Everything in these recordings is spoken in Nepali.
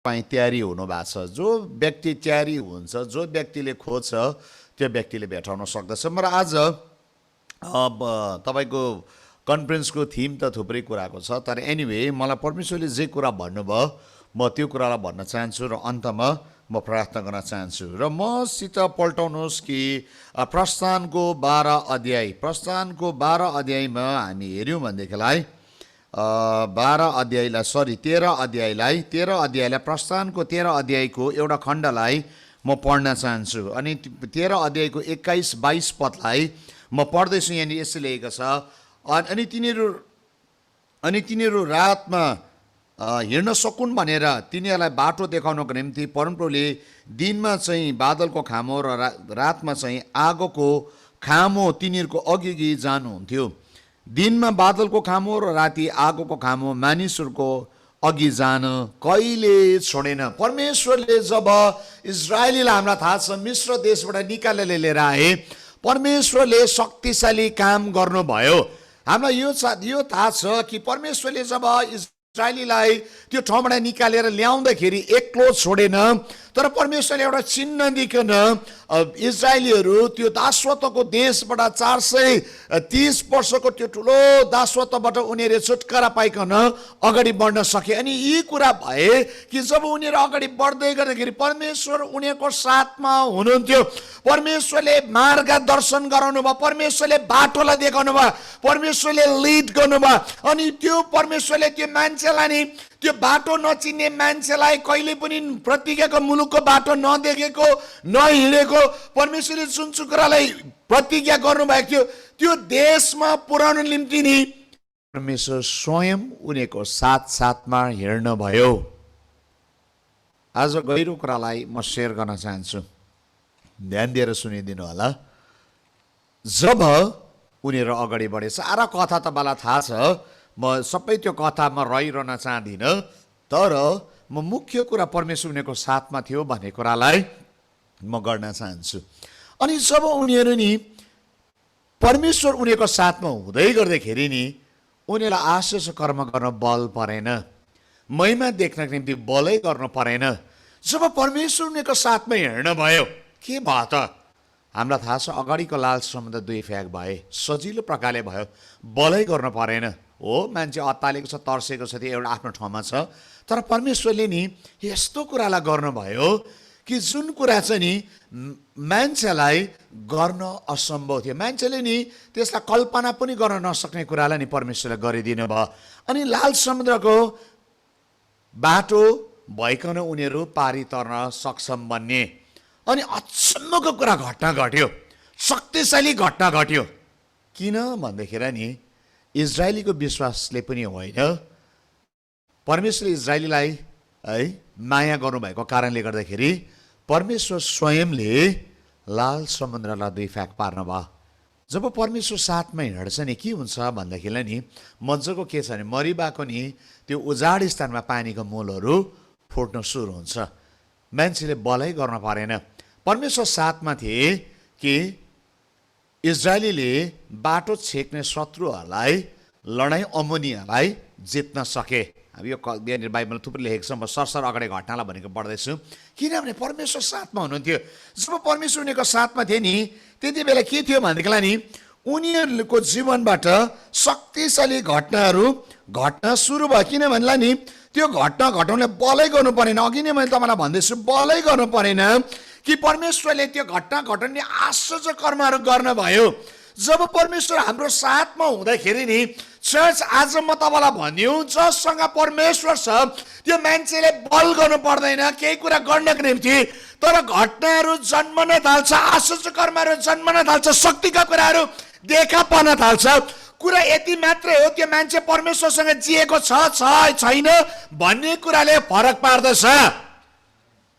तपाईँ तयारी हुनुभएको छ। जो व्यक्ति तयारी हुन्छ, जो व्यक्तिले खोज्छ, त्यो व्यक्तिले भेटाउन सक्दछ। म आज अब तपाईँको कन्फरेन्सको थिम त थुप्रै कुराको छ, तर एनिवे मलाई परमेश्वरले जे कुरा भन्नुभयो म त्यो कुरालाई भन्न चाहन्छु र अन्तमा म प्रार्थना गर्न चाहन्छु। र मसित पल्टाउनुहोस् कि प्रस्थानको 12 अध्यायमा हामी हेऱ्यौँ भनेदेखिलाई 13 अध्यायलाई प्रस्थानको 13 अध्यायको एउटा खण्डलाई म पढ्न चाहन्छु। अनि 13 अध्यायको 21-22 पदलाई म पढ्दैछु। यहाँनिर यसो लेखेको छ, अनि तिनीहरू रातमा हिँड्न सकुन् भनेर तिनीहरूलाई बाटो देखाउनको निम्ति परमप्रभुले दिनमा चाहिँ बादलको खामो र रातमा चाहिँ आगोको खामो तिनीहरूको अघि जानुहुन्थ्यो। दिनमा बादलको खामो र राति आगोको खामो मानिसहरूको अघि जान कहिले छोडेन। परमेश्वरले जब इजरायलीलाई हामीलाई थाहा छ मिश्र देशबाट निकालेर लिएर आए, परमेश्वरले शक्तिशाली काम गर्नुभयो। हामीलाई यो थाहा छ कि परमेश्वरले जब इजरायलीलाई त्यो ठाउँबाट निकालेर ल्याउँदाखेरि एक्लो छोडेन, तर परमेश्वरले एउटा चिन्ह दिकन इजरायलीहरू त्यो दासत्वको देशबाट 430 वर्षको त्यो ठुलो दासत्वबाट उनीहरू छुटकारा पाइकन अगाडि बढ्न सके। अनि यी कुरा भए कि जब उनीहरू अगाडि बढ्दै गर्दाखेरि परमेश्वर उनीहरूको साथमा हुनुहुन्थ्यो। परमेश्वरले मार्गदर्शन गराउनु भयो, परमेश्वरले बाटोलाई देखाउनु भयो, परमेश्वरले लिड गर्नुभयो। अनि त्यो परमेश्वरले त्यो मान्छेलाई नि, त्यो बाटो नचिन्ने मान्छेलाई, कहिले पनि प्रतिज्ञाको मुलुकको बाटो नदेखेको नहिँडेको परमेश्वरले जुन कुरालाई प्रतिज्ञा गर्नुभएको थियो त्यो देशमा पुर्याउनु निम्ति नि परमेश्वर स्वयं उनीहरूको साथमा हिँड्न भयो। आज गहिरो कुरालाई म सेयर गर्न चाहन्छु, ध्यान दिएर सुनिदिनु होला। जब उनीहरू अगाडि बढे, सारा कथा तपाईँलाई थाहा छ, म सबै त्यो कथामा रहिरहन चाहदिनँ, तर म मुख्य कुरा परमेश्वर उनीहरूको साथमा थियो भन्ने कुरालाई म गर्न चाहन्छु। अनि जब उनीहरू नि परमेश्वर उनीहरूको साथमा हुँदै गर्दाखेरि नि उनीहरूलाई आश्चर्य कर्म गर्न बल परेन, महिमा देख्नको निम्ति बलै गर्नु परेन। जब परमेश्वर उनीहरूको साथमा हिँड्न भयो, के भयो त? हामीलाई थाहा छ अगाडिको लाल समुद्र 2 फ्याक भए, सजिलो प्रकारले भयो, बलै गर्नु परेन। हो, मान्छे अत्तालेको छ, तर्सेको छ, त्यो एउटा आफ्नो ठाउँमा छ, तर परमेश्वरले नि यस्तो कुरालाई गर्नुभयो कि जुन कुरा चाहिँ नि मान्छेलाई गर्न असम्भव थियो, मान्छेले नि त्यसलाई कल्पना पनि गर्न नसक्ने कुरालाई नि परमेश्वरले गरिदिनु भयो। अनि लाल समुद्रको बाटो भइकन उनीहरू पारी तर्न सक्षम बन्ने। अनि अचम्मको कुरा घटना घट्यो, शक्तिशाली घटना घट्यो। किन भन्दाखेरि नि इजरायलीको विश्वासले पनि होइन, परमेश्वरले इजरायलीलाई है माया गर्नुभएको कारणले गर्दाखेरि परमेश्वर स्वयंले लाल समुद्रलाई 2 फ्याक पार्नु भयो। जब परमेश्वर साथमा हिँड्छ नि के हुन्छ भन्दाखेरि नि मजाको के छ भने मरिबाको नि त्यो उजाड स्थानमा पानीको मूलहरू फुट्न सुरु हुन्छ। मान्छेले बलै गर्न परेन, परमेश्वर साथमा थिए कि इजरायलीले बाटो छेक्ने शत्रुहरूलाई, लडाइँ अमोनियालाई जित्न सके। अब यो यहाँनिर बाइबलमा थुप्रै लेखेको छ, म सरसर अगाडि घटनालाई भनेको पढ्दैछु। किनभने परमेश्वर साथमा हुनुहुन्थ्यो। जब परमेश्वर उनीहरूको साथमा थिए नि त्यति बेला के थियो भनेदेखिलाई नि उनीहरूको जीवनबाट शक्तिशाली घटनाहरू घट्न सुरु भयो। किनभनेलाई नि त्यो घटना घटाउनले बलै गर्नु परेन, अघि नै मैले तपाईँलाई भन्दैछु, बलै गर्नु परेन कि परमेश्वरले त्यो घटना घटाउने आश्चर्य कर्महरू गर्नुभयो। जब परमेश्वर हाम्रो साथमा हुँदाखेरि नि चर्च आज म तपाईँलाई भनिदिउँ, जससँग परमेश्वर छ त्यो मान्छेले बल गर्नु पर्दैन केही कुरा गर्नको निम्ति, तर घटनाहरू जन्मन थाल्छ, आश्चर्य कर्महरू जन्मन थाल्छ, शक्तिका कुराहरू देखा पर्न थाल्छ। कुरा यति मात्रै हो त्यो मान्छे परमेश्वरसँग जिएको छ छैन भन्ने कुराले फरक पार्दछ।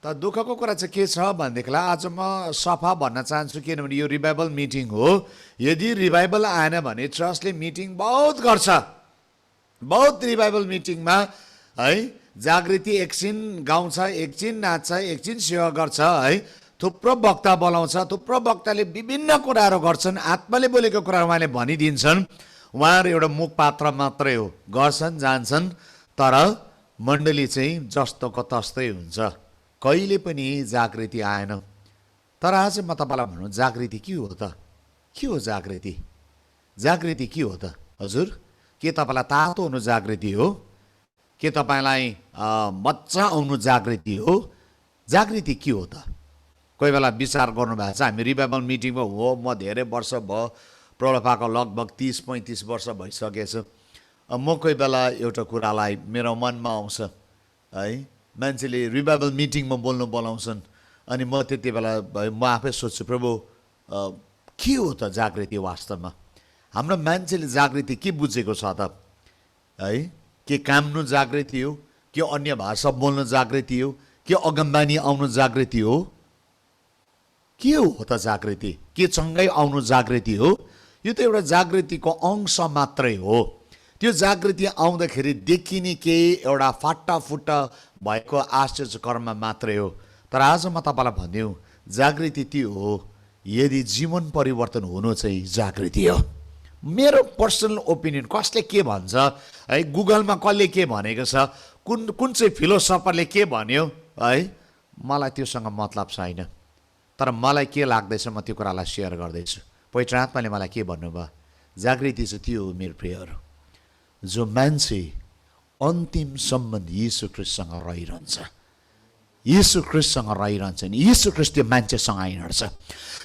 त दुःखको कुरा चाहिँ के छ भनेदेखिलाई आज म सफा भन्न चाहन्छु, किनभने यो रिभाइबल मिटिङ हो। यदि रिभाइबल आएन भने चर्चले मिटिङ बहुत गर्छ, बहुत रिभाइबल मिटिङमा है जागृति एकछिन गाउँछ, एकछिन नाच्छ, एकछिन सेवा गर्छ है, थुप्रो वक्ता बोलाउँछ, थुप्रो वक्ताले विभिन्न कुराहरू गर्छन्, आत्माले बोलेको कुरा उहाँले भनिदिन्छन्। उहाँहरू एउटा मुख पात्र मात्रै हो, गर्छन् जान्छन्, तर मण्डली चाहिँ जस्तोको तस्तै हुन्छ, कहिले पनि जागृति आएन। तर आज म तपाईँलाई भन्नु, जागृति के हो त? के हो जागृति? जागृति के हो त हजुर? के तपाईँलाई तातो हुनु जागृति हो? के तपाईँलाई मजा आउनु जागृति हो? जागृति के हो त? कोही बेला विचार गर्नुभएको छ, हामी रिभाइबल मिटिङमा हो, म धेरै वर्ष भयो, प्रलोभाको लगभग 30-35 वर्ष भइसकेछ। म कोही बेला एउटा कुरालाई मेरो मनमा आउँछ है, मान्छेले रिभाइबल मिटिङमा बोलाउँछन्, अनि म त्यति बेला म आफै सोध्छु, प्रभु के हो त जागृति वास्तवमा? हाम्रो मान्छेले जागृति के बुझेको छ त है? के काम्नु जागृति हो? के अन्य भाषा बोल्नु जागृति हो? के अगमबानी आउनु जागृति हो? के हो त जागृति? के सँगै आउनु जागृति हो? यो त एउटा जागृतिको अंश मात्रै हो। त्यो जागृति आउँदाखेरि देखिने केही एउटा फाटाफुट्टा भएको आश्चर्य कर्म मात्रै हो। तर आज म तपाईँलाई भनिदिउँ, जागृति त्यो हो यदि जीवन परिवर्तन हुनु चाहिँ जागृति हो। मेरो पर्सनल ओपिनियन, कसले के भन्छ है, गुगलमा कसले के भनेको छ, कुन चाहिँ फिलोसफरले के भन्यो है, मलाई त्योसँग मतलब छैन। तर मलाई के लाग्दैछ म त्यो कुरालाई सेयर गर्दैछु। पवित्र आत्माले मलाई के भन्नुभयो? जागृति चाहिँ त्यो हो मेरो प्रियहरू, जो मान्छे अन्तिमसम्म यीशु ख्रीष्टसँग रहिरहन्छ, यीशु ख्रीष्टसँग रहिरहन्छ नि, यीशु ख्रीष्ट त्यो मान्छेसँग हिँड्छ।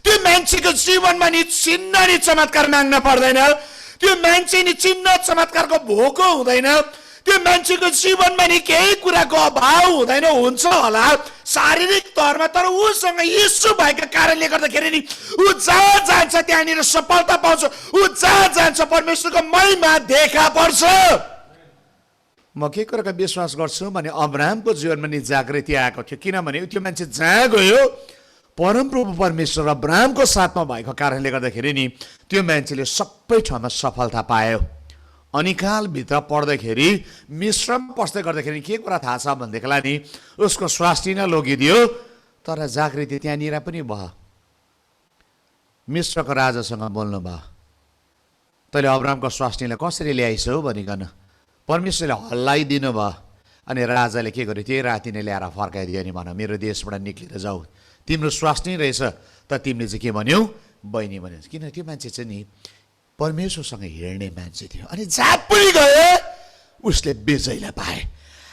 त्यो मान्छेको जीवनमा नि चिन्ह नि चमत्कार माग्न पर्दैन, त्यो मान्छे नि चिन्ह चमत्कारको भोको हुँदैन, त्यो मान्छेको जीवनमा नि केही कुराको अभाव हुँदैन। हुन्छ होला शारीरिक तौरमा, तर उसँग यीशु भएको कारणले गर्दाखेरि नि ऊ जहाँ जान्छ त्यहाँनिर सफलता पाउँछ, ऊ जहाँ जान्छ परमेश्वरको महिमा देखा पर्छ। म के कुराको विश्वास गर्छु भने अब्राहमको जीवनमा नि जागृति आएको थियो, किनभने त्यो मान्छे जहाँ गयो परमप्रभु परमेश्वर अब्राहमको साथमा भएको कारणले गर्दाखेरि नि त्यो मान्छेले सबै ठाउँमा सफलता पायो। अनिकालभित्र पढ्दाखेरि मिश्रमा पस्दै गर्दाखेरि के कुरा थाहा छ भनेदेखिलाई नि उसको स्वास्नी नै लगिदियो, तर जागृति त्यहाँनिर पनि भयो। मिश्रको राजासँग बोल्नु भयो, तैँले अब्राहमको स्वास्नीलाई कसरी ल्याइछौ भनिकन परमेश्वरले हल्लाइदिनु भयो। अनि राजाले के गर्यो, त्यही राति नै ल्याएर फर्काइदियो नि, भन मेरो देशबाट निक्लिएर जाऊ, तिम्रो स्वास्नी रहेछ। त तिमीले चाहिँ के भन्यौ? बहिनी भन्यो। किन त्यो मान्छे चाहिँ नि परमेश्वरसँग हिँड्ने मान्छे थियो, अनि जहाँ पनि गए उसले विजयलाई पाए।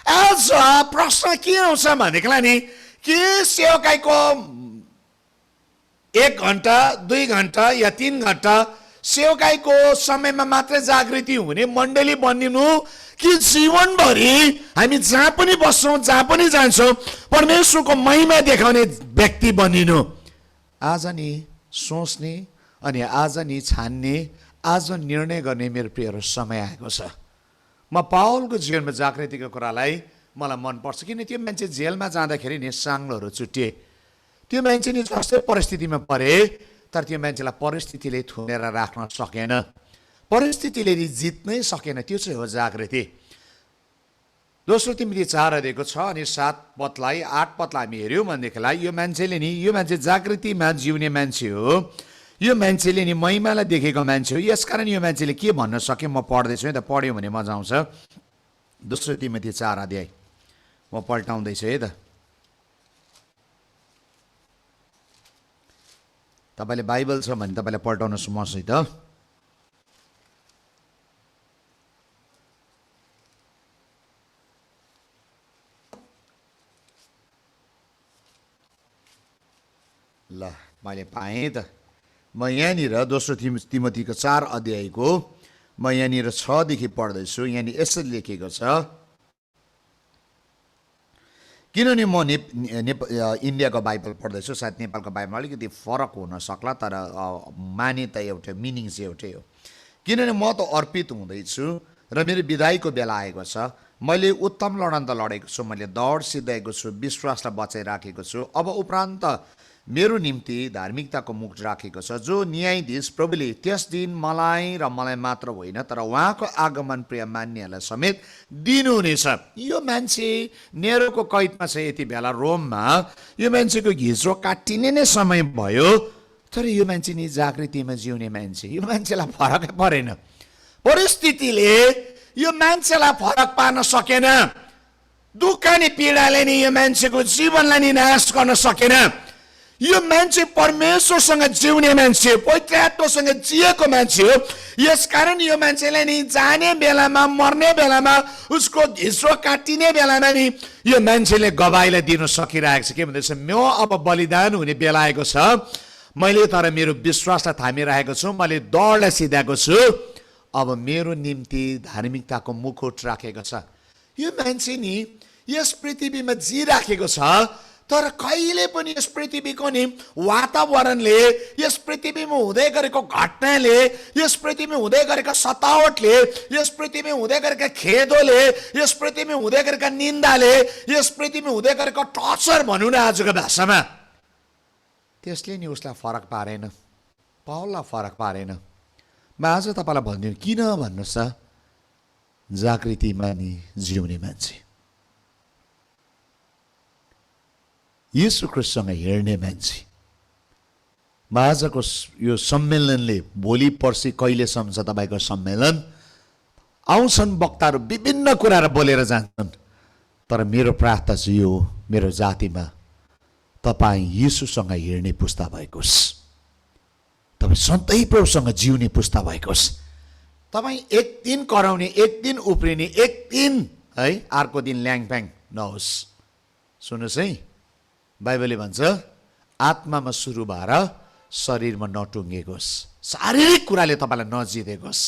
आज प्रश्न के आउँछ भनेदेखिलाई नि के सेवकाईको 1 घन्टा 2 घन्टा या 3 घन्टा सेवकाईको समयमा मात्रै जागृति हुने मण्डली बनिनु, कि जीवनभरि हामी जहाँ पनि बस्छौँ जहाँ पनि जान्छौँ परमेश्वरको महिमा देखाउने व्यक्ति बनिनु? आज नि सोच्ने अनि आज नि छान्ने, आज निर्णय गर्ने मेरो प्रियहरू समय आएको छ। म पावलको जीवनमा जागृतिको कुरालाई मलाई मनपर्छ, किन त्यो मान्छे जेलमा जाँदाखेरि नि साङ्लोहरू चुटिए। त्यो मान्छे नि जस्तै परिस्थितिमा परे, तर त्यो मान्छेलाई परिस्थितिले थुनेर राख्न सकेन, परिस्थितिले जित्नै सकेन। त्यो चाहिँ हो जागृति। दोस्रो तिमीले 4 दिएको छ अनि 7 पदलाई 8 पदलाई हामी हेऱ्यौँ भनेदेखिलाई यो मान्छेले नि, यो मान्छे जागृतिमा जिउने मान्छे हो, यो मान्छेले नि महिमालाई देखेको मान्छे हो। यसकारण यो मान्छेले के भन्न सक्यो, म पढ्दैछु है त, पढ्यो भने मजा आउँछ। दोस्रो तिमोथी 4 अध्याय म पल्टाउँदैछु है त। तपाईँले बाइबल छ भने तपाईँले पल्टाउनुहोस् मसित। ल मैले पाएँ त। म यहाँनिर दोस्रो तिमोथीको 4 अध्यायको म यहाँनिर 6 देखि पढ्दैछु। यहाँनिर यसरी लेखेको छ, किनभने म इन्डियाको बाइबल पढ्दैछु, सायद नेपालको बाइबलमा अलिकति फरक हुन सक्ला, तर मान्यता एउटै, मिनिङ चाहिँ एउटै हो। किनभने म त अर्पित हुँदैछु र मेरो विदाईको बेला आएको छ। मैले उत्तम लडन त लडेको छु, मैले दौड सिद्धाएको छु, विश्वासलाई बचाइराखेको छु। अब उपरान्त मेरो निम्ति धार्मिकताको मुकुट राखेको छ, जो न्यायाधीश प्रभुले त्यस दिन मलाई र मलाई मात्र होइन तर उहाँको आगमन प्रिय मान्नेहरूलाई समेत दिनुहुनेछ। यो मान्छे नेरोको कैदमा छ यति बेला रोममा, यो मान्छेको घिच्रो काटिने नै समय भयो, तर यो मान्छे नि जागृतिमा जिउने मान्छे। यो मान्छेलाई फरकै परेन, परिस्थितिले यो मान्छेलाई फरक पार्न सकेन। दुःख नि पीडाले नि यो मान्छेको जीवनलाई नि नाश गर्न सकेन। यो मान्छे परमेश्वरसँग जिउने मान्छे, पवित्र आत्मासँग जिएको मान्छे हो। यसकारण यो मान्छेलाई नि जाने बेलामा, मर्ने बेलामा, उसको घिस्रो काटिने बेलामा नि यो मान्छेले गवाईलाई दिन सकिरहेको छ। के भन्दैछ? म अब बलिदान हुने बेला आएको छ, मैले तर मेरो विश्वासलाई थामिरहेको छु, मैले दौडलाई सिधाएको छु, अब मेरो निम्ति धार्मिकताको मुकुट राखेको छ। यो मान्छे नि यस पृथ्वीमा जिराखेको छ, तर कहिले पनि यस पृथ्वीको नि वातावरणले, यस पृथ्वीमा हुँदै गरेको घटनाले, यस पृथ्वीमा हुँदै गरेका सतावटले, यस पृथ्वीमा हुँदै गरेका खेदोले, यस पृथ्वीमा हुँदै गरेका निन्दाले, यस पृथ्वीमा हुँदै गरेको टर्चर भनौँ न आजको भाषामा, त्यसले नि उसलाई फरक पारेन, पाउललाई फरक पारेन। म आज तपाईँलाई भनिदिनु किन भन्नुहोस् त, जागृतिमा नि जिउने मान्छे, येशू ख्रीष्टसँग हिँड्ने मान्छे। म आजको यो सम्मेलनले भोलि पर्सि कहिलेसम्म छ तपाईँको सम्मेलन, आउँछन् वक्ताहरू विभिन्न कुराहरू बोलेर जान्छन्, तर मेरो प्रार्थना चाहिँ यो हो, मेरो जातिमा तपाईँ येशूसँग हिँड्ने पुस्ता भएकोस्, तपाईँ सधैँ प्रभुसँग जिउने पुस्ता भएकोस्। तपाईँ एक दिन कराउने, एक दिन उफ्रिने, एक दिन है अर्को दिन ल्याङफ्याङ नहोस्। सुन्नुहोस् है, बाइबलले भन्छ आत्मामा सुरु भएर शरीरमा नटुङ्गेकोस्, शारीरिक कुराले तपाईँलाई नजिदेकोस्,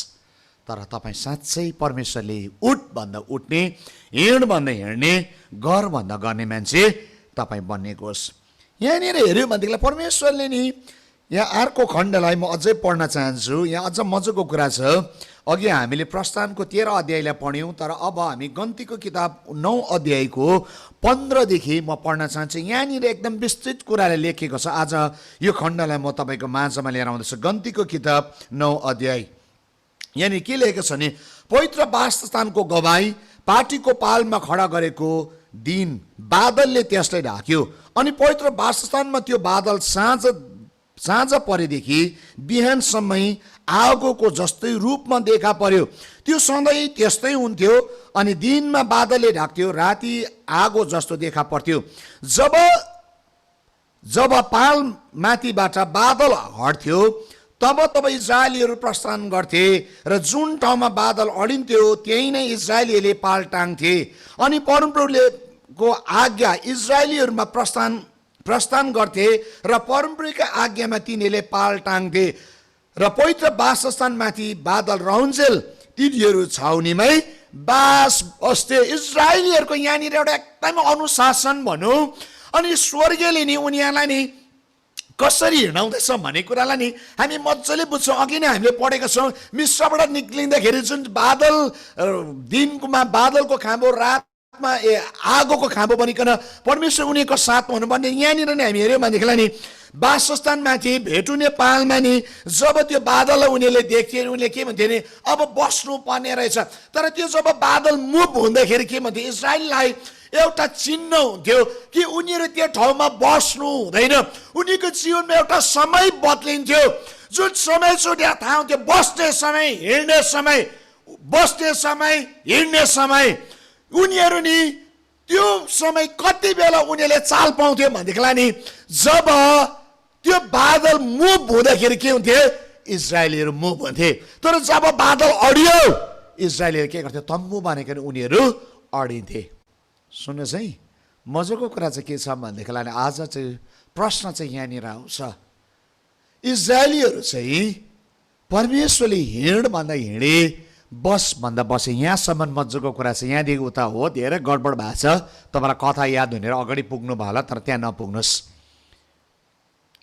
तर तपाईँ साँच्चै परमेश्वरले उठ भन्दा उठ्ने, हिँड भन्दा हिँड्ने, गर भन्दा गर्ने मान्छे तपाईँ बन्नेकोस्। यहाँनिर हेऱ्यो भनेदेखिलाई परमेश्वरले नि यहाँ अर्को खण्डलाई म अझै पढ्न चाहन्छु। यहाँ अझ मजाको कुरा छ। अघि हामीले प्रस्थानको 13 अध्यायलाई पढ्यौँ, तर अब हामी गन्तीको किताब 9 अध्यायको 15 देखि म पढ्न चाहन्छु। यहाँनिर एकदम विस्तृत कुराले लेखेको छ। आज यो खण्डलाई म तपाईँको माझमा लिएर आउँदैछु। गन्तीको किताब 9 अध्याय, यहाँनिर के लेखेको छ भने, पवित्र वासस्थानको गवाई पार्टीको पालमा खडा गरेको दिन बादलले त्यसलाई ढाक्यो, अनि पवित्र वासस्थानमा त्यो बादल साँझ परेदेखि बिहानसम्म आगोको जस्तै रूपमा देखा पर्यो। त्यो सधैँ त्यस्तै हुन्थ्यो, अनि दिनमा बादलले ढाक्थ्यो, राति आगो जस्तो देखा पर्थ्यो। जब पाल माथिबाट बादल हट्थ्यो तब इजरायलीहरू प्रस्थान गर्थे, र जुन ठाउँमा बादल अडिन्थ्यो त्यही नै इजरायलीहरूले पाल टाङ्थे। अनि परमप्रभुले को आज्ञा इजरायलीहरूमा प्रस्थान गर्थे, र परमप्रभुका आज्ञामा तिनीहरूले पाल टाङ्थे, र पवित्र वासस्थानमाथि बादल रहन्जेल तिनीहरू छाउनीमै बास बस्थे। इजरायलीहरूको यहाँनिर एउटा एकदमै अनुशासन भनौँ, अनि स्वर्गले नि उनीहरूलाई नि कसरी हिँडाउँदैछ भन्ने कुरालाई नि हामी मजाले बुझ्छौँ। अघि नै हामीले पढेका छौँ, मिश्रबाट निक्लिँदाखेरि जुन बादल, दिनमा बादलको खाँबो, रातमा आगोको खाँबो बनिकन परमेश्वर उनीहरूको साथमा हुनुपर्ने। यहाँनिर नै हामी हेऱ्यौँ भनेदेखिलाई नि वासस्थानमाथि भेटुने पालमा नि जब त्यो बादललाई उनीहरूले देख्थे, उनीहरूले के भन्थे भने अब बस्नु पर्ने रहेछ। तर त्यो जब बादल मुभ हुँदाखेरि के भन्थे, इजरायललाई एउटा चिन्ह हुन्थ्यो कि उनीहरू त्यो ठाउँमा बस्नु हुँदैन। उनीहरूको जीवनमा एउटा समय बदलिन्थ्यो, जुन समय छुट्या थाहा हुन्थ्यो, बस्ने समय, हिँड्ने समय, बस्ने समय, हिँड्ने समय। उनीहरू नि त्यो समय कति बेला उनीहरूले चाल पाउँथ्यो भनेदेखिलाई नि जब त्यो बादल मुभ हुँदाखेरि के हुन्थे, इजरायलीहरू मुभ हुन्थे। तर जब बादल अडियो इजरायलीहरू के गर्थे, तम्बु बानेर उनीहरू अडिन्थे। सुन्नुहोस् है, मजाको कुरा चाहिँ के छ भनेदेखिलाई आज चाहिँ प्रश्न चाहिँ यहाँनिर आउँछ, इजरायलीहरू चाहिँ परमेश्वरले हिँड भन्दा हिँडे, बस भन्दा बसे। यहाँसम्म मजाको कुरा छ, यहाँदेखि उता हो धेरै गडबड भएको छ। तपाईँलाई कथा याद हुनेर अगाडि पुग्नु भयो होला, तर त्यहाँ नपुग्नुहोस्।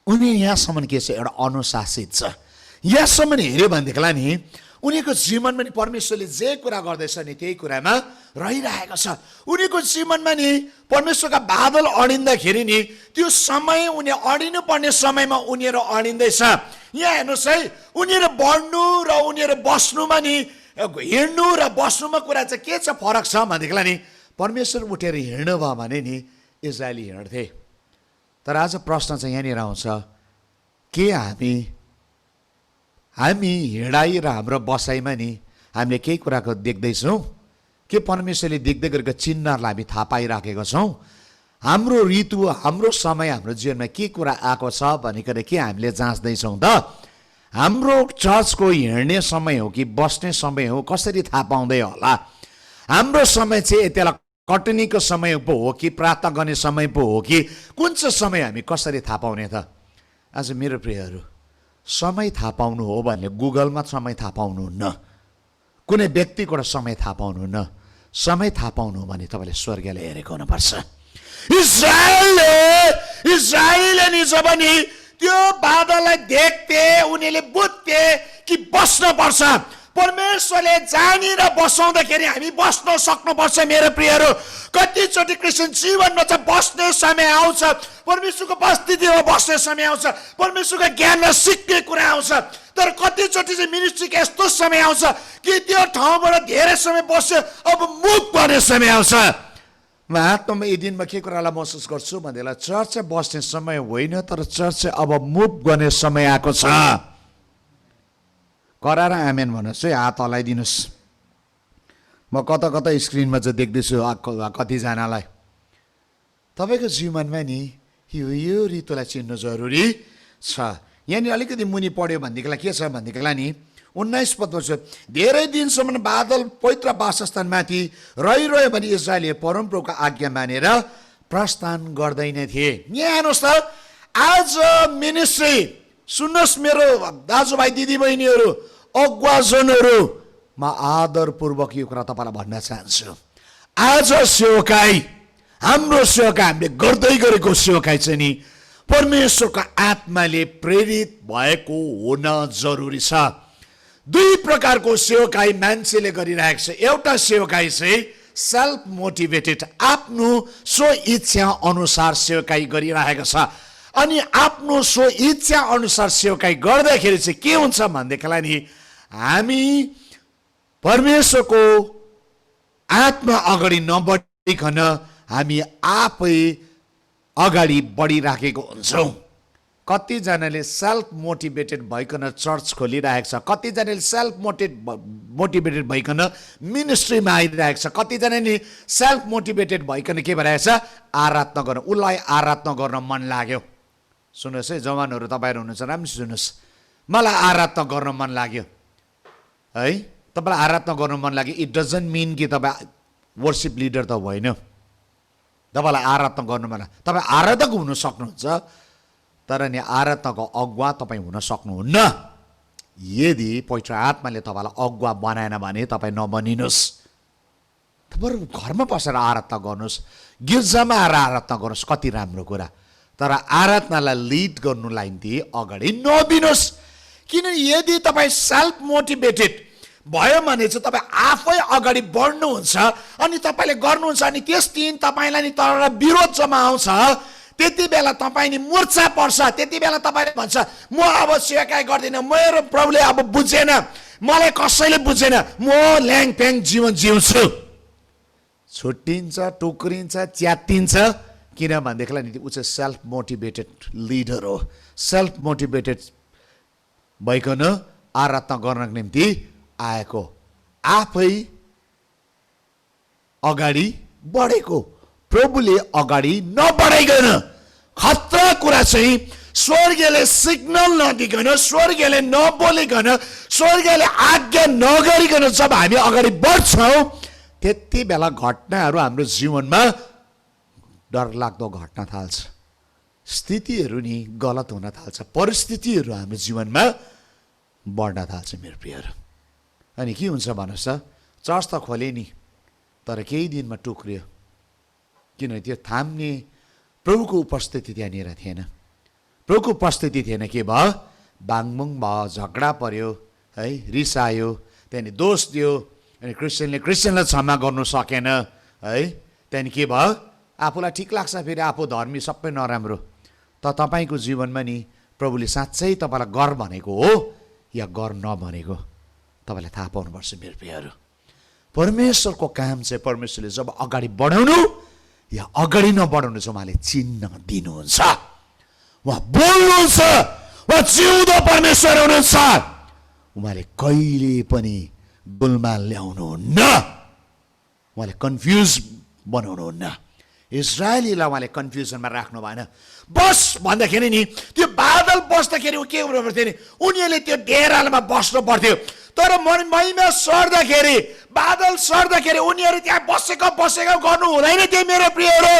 उनी यहाँसम्म के छ, एउटा अनुशासित छ। यहाँसम्म हेऱ्यो भनेदेखिलाई नि उनीहरूको जीवनमा नि परमेश्वरले जे कुरा गर्दैछ नि त्यही कुरामा रहिरहेको छ। उनीहरूको जीवनमा नि परमेश्वरका बादल अडिँदाखेरि नि त्यो समय, उनी अडिनु पर्ने समयमा उनीहरू अडिँदैछ। यहाँ हेर्नुहोस् है, उनीहरू बढ्नु र उनीहरू बस्नुमा नि, हिँड्नु र बस्नुमा कुरा चाहिँ के छ, फरक छ भनेदेखिलाई नि परमेश्वर उठेर हिँड्नु भयो भने नि इजरायली हिँड्थे। तर आज प्रश्न चाहिँ यहाँनिर आउँछ, के हामी हिँडाइ र हाम्रो बसाइमा नि हामीले केही कुराको देख्दैछौँ? के परमेश्वरले देख्दै गरेको चिन्हहरूलाई हामी थाहा पाइराखेका छौँ? हाम्रो ऋतु, हाम्रो समय, हाम्रो जीवनमा के कुरा आएको छ भनेर के हामीले जाँच्दैछौँ त? हाम्रो चर्चको हिँड्ने समय हो कि बस्ने समय हो, कसरी थाहा पाउँदै होला? हाम्रो समय चाहिँ यतिलाई कटनीको समय पो हो कि प्रार्थना गर्ने समय पो हो कि कुन चाहिँ समय हामी कसरी थाहा पाउने त? आज मेरो प्रियहरू, समय थाहा पाउनु हो भने गुगलमा समय थाहा पाउनुहुन्न, कुनै व्यक्तिको समय थाहा पाउनुहुन्न। समय थाहा पाउनु हो भने तपाईँले स्वर्गले हेरेको हुनुपर्छ। इस्राएलले नि जब नि त्यो बादललाई देख्थे, उनीहरूले बुझ्थे कि बस्नुपर्छ। परमेश्वरले जानेर बसाउँदाखेरि हामी बस्न सक्नुपर्छ। मेरो प्रियहरू, कतिचोटि क्रिस्चियन जीवनमा चाहिँ बस्ने समय आउँछ, परमेश्वरको उपस्थितिमा बस्ने समय आउँछ, परमेश्वरको ज्ञानमा सिक्ने कुरा आउँछ। तर कतिचोटि चाहिँ मिनिस्ट्रीको यस्तो समय आउँछ कि त्यो ठाउँबाट धेरै समय बस्यो, अब मुभ गर्ने समय आउँछ। म आत्मामा यी दिनमा के कुरालाई महसुस गर्छु भन्दैलाई चर्च चाहिँ बस्ने समय होइन, तर चर्च चाहिँ अब मुभ गर्ने समय आएको छ। कराएर आमेन भन्नुहोस् है, हात हलाइदिनुहोस्। म कता कता स्क्रिनमा चाहिँ देख्दैछु कतिजनालाई। तपाईँको जीवनमा नि यो ऋतुलाई चिन्नु जरुरी छ। यहाँनिर अलिकति मुनि पढ्यो भनेदेखिलाई के छ भनेदेखिलाई नि 19 पद छ, धेरै दिनसम्म बादल पवित्र वासस्थानमाथि रहिरह्यो भने इस्राएलले परमप्रभुको आज्ञा मानेर प्रस्थान गर्दैन थिए। यहाँ हेर्नुहोस् त, आज मिनिस्ट्री सुन्नुहोस् मेरो दाजुभाइ दिदीबहिनीहरू, अगुवाजनहरू, म आदरपूर्वक यो कुरा तपाईँलाई भन्न चाहन्छु। आज सेवकाई, हाम्रो सेवकाई, हामीले गर्दै गरेको सेवकाई चाहिँ नि परमेश्वरको आत्माले प्रेरित भएको हुन जरुरी छ। दुई प्रकारको सेवकाई मान्छेले गरिरहेको छ। एउटा सेवकाई चाहिँ सेल्फ मोटिभेटेड, आफ्नो स्व इच्छा अनुसार सेवकाई गरिरहेको छ। अनि आफ्नो स्व इच्छा अनुसार सेवकाई गर्दाखेरि चाहिँ के हुन्छ भनेदेखिलाई नि हामी परमेश्वरको आत्मा अगाडि नबढिकन हामी आफै अगाडि बढिराखेको हुन्छौँ। कतिजनाले सेल्फ मोटिभेटेड भइकन चर्च खोलिरहेको छ, कतिजनाले सेल्फ मोटिभेटेड भइकन मिनिस्ट्रीमा आइरहेको छ, कतिजनाले सेल्फ मोटिभेटेड भइकन के भइरहेको छ, आराधना गर्न, उसलाई आराधना गर्न मन लाग्यो। सुन्नुहोस् है जवानहरू, तपाईँहरू हुनुहुन्छ, राम्रो सुन्नुहोस्, मलाई आराधना गर्न मन लाग्यो है, तपाईँलाई आराधना गर्न मन लाग्यो, इट डजन्ट मिन कि तपाईँ वर्सिप लिडर त होइन। तपाईँलाई आराधना गर्नु मन लाग्यो, तपाईँ आराधक हुन सक्नुहुन्छ, तर नि आराधनाको अगुवा तपाईँ हुन सक्नुहुन्न। यदि पवित्र आत्माले तपाईँलाई अगुवा बनाएन भने तपाईँ नबनिनुहोस्। बरु घरमा बसेर आराधना गर्नुहोस्, गिर्जामा आएर आराधना गर्नुहोस्, कति राम्रो कुरा। तर आराधनालाई लिड गर्नुलाई अगाडि नबिनुहोस्। किनभने यदि तपाईँ सेल्फ मोटिभेटेड भयो भने चाहिँ तपाईँ आफै अगाडि बढ्नुहुन्छ अनि तपाईँले गर्नुहुन्छ, अनि त्यस दिन तपाईँलाई नि तर विरोध जम्मा आउँछ। त्यति बेला तपाईँ नि मुर्छा पर्छ। त्यति बेला तपाईँले भन्छ म अब सेवकाई गर्दिनँ, मेरो प्रभुले अब बुझेन, मलाई कसैले बुझेन, म ल्याङफ्याङ जीवन जिउँछु। छुट्टिन्छ, टुक्रिन्छ, च्यातिन्छ। किनभनेदेखिलाई नि ऊ चाहिँ सेल्फ मोटिभेटेड लिडर हो। सेल्फ मोटिभेटेड भइकन आराधना गर्नको निम्ति आएको, आफै अगाडि बढेको, प्रभुले अगाडि नबढाइकन। खतरा कुरा चाहिँ स्वर्गले सिग्नल नदिकन, स्वर्गले नबोलिकन, स्वर्गले आज्ञा नगरिकन जब हामी अगाडि बढ्छौँ त्यति बेला घटनाहरू हाम्रो जीवनमा डरलाग्दो घट्न थाल्छ। स्थितिहरू नि गलत हुन थाल्छ, परिस्थितिहरू हाम्रो जीवनमा बढ्न थाल्छ मेरो प्रियहरू। अनि के हुन्छ भन्नुहोस् त, चर्च त खोले नि तर केही दिनमा टुक्रियो। किनभने त्यो थाम्ने प्रभुको उपस्थिति त्यहाँनिर थिएन। प्रभुको उपस्थिति थिएन, के भयो, बाङबुङ भयो, झगडा पर्यो है, रिसायो, त्यहाँदेखि दोष दियो, अनि क्रिस्चियनले क्रिस्चियनलाई क्षमा गर्नु सकेन है। त्यहाँदेखि के भयो, आफूलाई ठिक लाग्छ फेरि आफू धर्मी, सबै नराम्रो। त तपाईँको जीवनमा नि प्रभुले साँच्चै तपाईँलाई गर भनेको हो या गर नभनेको तपाईँलाई थाहा पाउनुपर्छ मेरो प्रियहरू। परमेश्वरको काम चाहिँ परमेश्वरले जब अगाडि बढाउनु या अगाडि नबढाउनु चाहिँ उहाँले चिन्ह दिनुहुन्छ। उहाँ बोल्नुहुन्छ, उहाँ जिउँदो परमेश्वर हुनुहुन्छ। उहाँले कहिले पनि गोलमाल ल्याउनुहुन्न। उहाँले कन्फ्युज बनाउनुहुन्न। इजरायलीलाई उहाँले कन्फ्युजनमा राख्नु भएन। बस भन्दाखेरि नि त्यो बादल बस्दाखेरि के गर्नु पर्थ्यो नि, उनीहरूले त्यो डेरामा बस्नु पर्थ्यो। तर महिमा सर्दाखेरि, बादल सर्दाखेरि उनीहरू त्यहाँ बसेको गर्नु हुँदैन थियो मेरो प्रियहरू।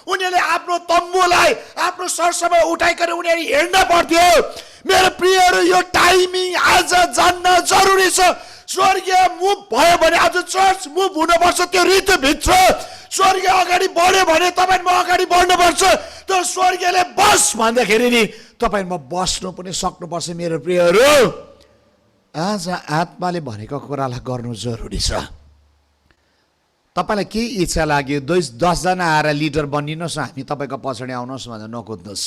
उनीहरूले आफ्नो तम्बुलाई आफ्नो सरसफाइ उठाइकन उनीहरू हिँड्न पर्थ्यो। मेरो प्रियहरू, यो टाइमिङ आज जान्न जरुरी छ। स्वर्गीय मुभ भयो भने आज चर्च मुभ हुनुपर्छ त्यो ऋतुभित्र। स्वर्ग अगाडि बढ्यो भने तपाईँ म अगाडि बढ्नुपर्छ। तर स्वर्गीयले बस भन्दाखेरि नि तपाईँ म बस्नु पनि सक्नुपर्छ। मेरो प्रियहरू, आज आत्माले भनेको कुरालाई गर्नु जरुरी छ। तपाईँलाई के इच्छा लाग्यो, 10जना आएर लिडर बनिनुहोस्, हामी तपाईँको पछाडि आउनुहोस् भनेर नकुद्नुहोस्।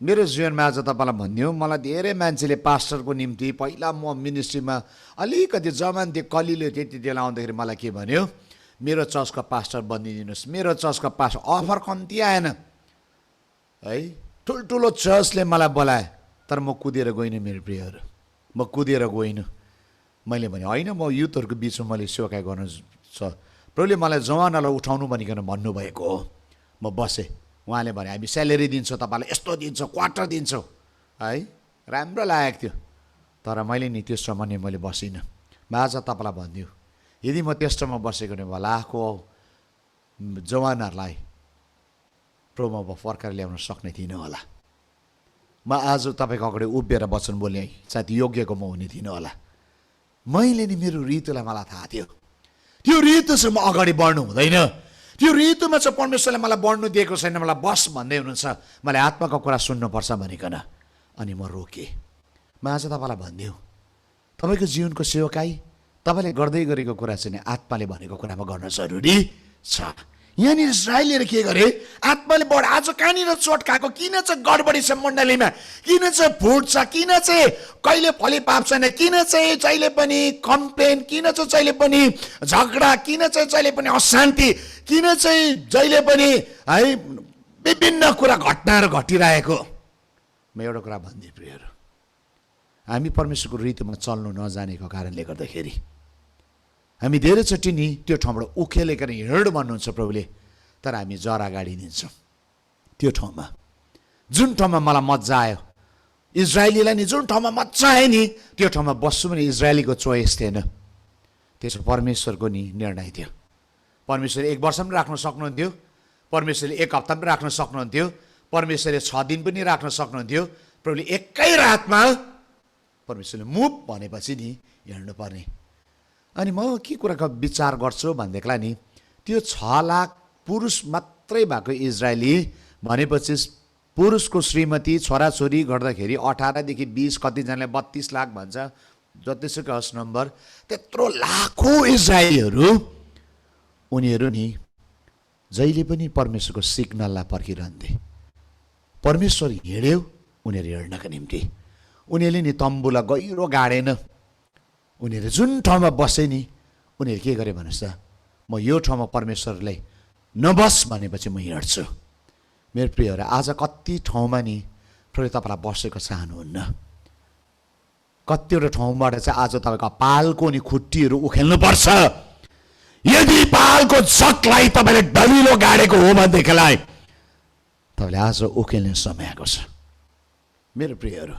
मेरो जीवनमा आज तपाईँलाई भनिदियो, मलाई धेरै मान्छेले पास्टरको निम्ति, पहिला म मिनिस्ट्रीमा अलिकति जवान थियो, कलिलो थिएँ, त्यति बेला आउँदाखेरि मलाई के भन्यो, मेरो चर्चको पास्टर बनिदिनुहोस्। मेरो चर्चको पास्टर अफर कम्ती आएन है, ठुल्ठुलो चर्चले मलाई बोलाए, तर म कुदेर गइनँ। मेरो प्रियहरू, म कुदेर गइनँ। मैले भने होइन, म युथहरूको बिचमा मैले सेवा गर्नु छ, प्रभुले मलाई जवानलाई उठाउनु भनिकन भन्नुभएको हो। म बसेँ। उहाँले भने हामी स्यालेरी दिन्छौँ, तपाईँलाई यस्तो दिन्छौँ, क्वार्टर दिन्छौँ है। राम्रो लागेको थियो, तर मैले नि त्यो समय मैले बसिनँ। म आज तपाईँलाई भनिदियो, यदि म त्यस ठाउँमा बसेको भने लाखौँ जवानहरूलाई प्रभुमा फर्काएर ल्याउन सक्ने थिइनँ होला। म आज तपाईँको अगाडि उभिएर वचन बोल्ने सायद योग्यको म हुने थिइनँ होला। मैले नि मेरो ऋतुलाई मलाई थाहा थियो, त्यो ऋतु चाहिँ म अगाडि बढ्नु हुँदैन, त्यो ऋतुमा चाहिँ परमेश्वरले मलाई बढ्नु दिएको छैन, मलाई बस भन्दै हुनुहुन्छ, मैले आत्माको कुरा सुन्नुपर्छ भनिकन। अनि म रोकेँ। म आज तपाईँलाई भनिदिउँ, तपाईँको जीवनको सेवकाई तपाईँले गर्दै गरेको कुरा चाहिँ आत्माले भनेको कुरामा गर्न जरुरी छ। यहाँनिर इजरायलीले के गरे, आत्माले बढ। आज कहाँनिर चोट खाएको, किन चाहिँ गडबडी छ मण्डलीमा, किन चाहिँ फुट छ, किन चाहिँ कहिले फलिपाप छैन, किन चाहिँ जहिले पनि कम्प्लेन, किन चाहिँ जहिले पनि झगडा, किन चाहिँ जहिले पनि अशान्ति, किन चाहिँ जहिले पनि है विभिन्न कुरा घटनाहरू घटिरहेको। म एउटा कुरा भनिदिएँ प्रियहरू, हामी परमेश्वरको ऋतुमा चल्नु नजानेको कारणले गर्दाखेरि हामी धेरैचोटि नि त्यो ठाउँबाट उखेलेर हिँड भन्नुहुन्छ प्रभुले, तर हामी जरा गाडी दिन्छौँ त्यो ठाउँमा। जुन ठाउँमा मलाई मजा आयो, इजरायलीलाई नि जुन ठाउँमा मजा आयो नि त्यो ठाउँमा बस्छु भने इजरायलीको चोइस थिएन, त्यसो परमेश्वरको नि निर्णय थियो। परमेश्वरले 1 वर्ष पनि राख्न सक्नुहुन्थ्यो, परमेश्वरले 1 हप्ता पनि राख्न सक्नुहुन्थ्यो, परमेश्वरले 6 दिन पनि राख्न सक्नुहुन्थ्यो। प्रभुले एकै रातमा परमेश्वरले मुभ भनेपछि नि हिँड्नु पर्ने। अनि म के कुराको विचार गर्छु भनेदेखिलाई नि, त्यो 6 लाख पुरुष मात्रै भएको इजरायली भनेपछि पुरुषको श्रीमती छोराछोरी गर्दाखेरि 18 देखि 20 कतिजनाले 32 लाख भन्छ, जतिसुकै होस् नम्बर, त्यत्रो लाखौँ इजरायलीहरू उनीहरू नि जहिले पनि परमेश्वरको सिग्नललाई पर्खिरहन्थे। परमेश्वर हिँड्यो उनीहरू हिँड्नका निम्ति, उनीहरूले नि तम्बुलाई गहिरो गाडेन। उनीहरू जुन ठाउँमा बसे नि उनीहरू के गरे भन्नुहोस् त, म यो ठाउँमा परमेश्वरलाई नबस भनेपछि म हिँड्छु। मेरो प्रियहरू, आज कति ठाउँमा नि प्रभुले तपाईँलाई बसेको चाहनुहुन्न। कतिवटा ठाउँबाट चाहिँ आज तपाईँको पालको नि खुट्टीहरू उखेल्नुपर्छ। यदि पालको जगलाई तपाईँले डलिलो गाडेको हो भनेदेखिलाई तपाईँले आज उखेल्ने समय आएको छ। मेरो प्रियहरू,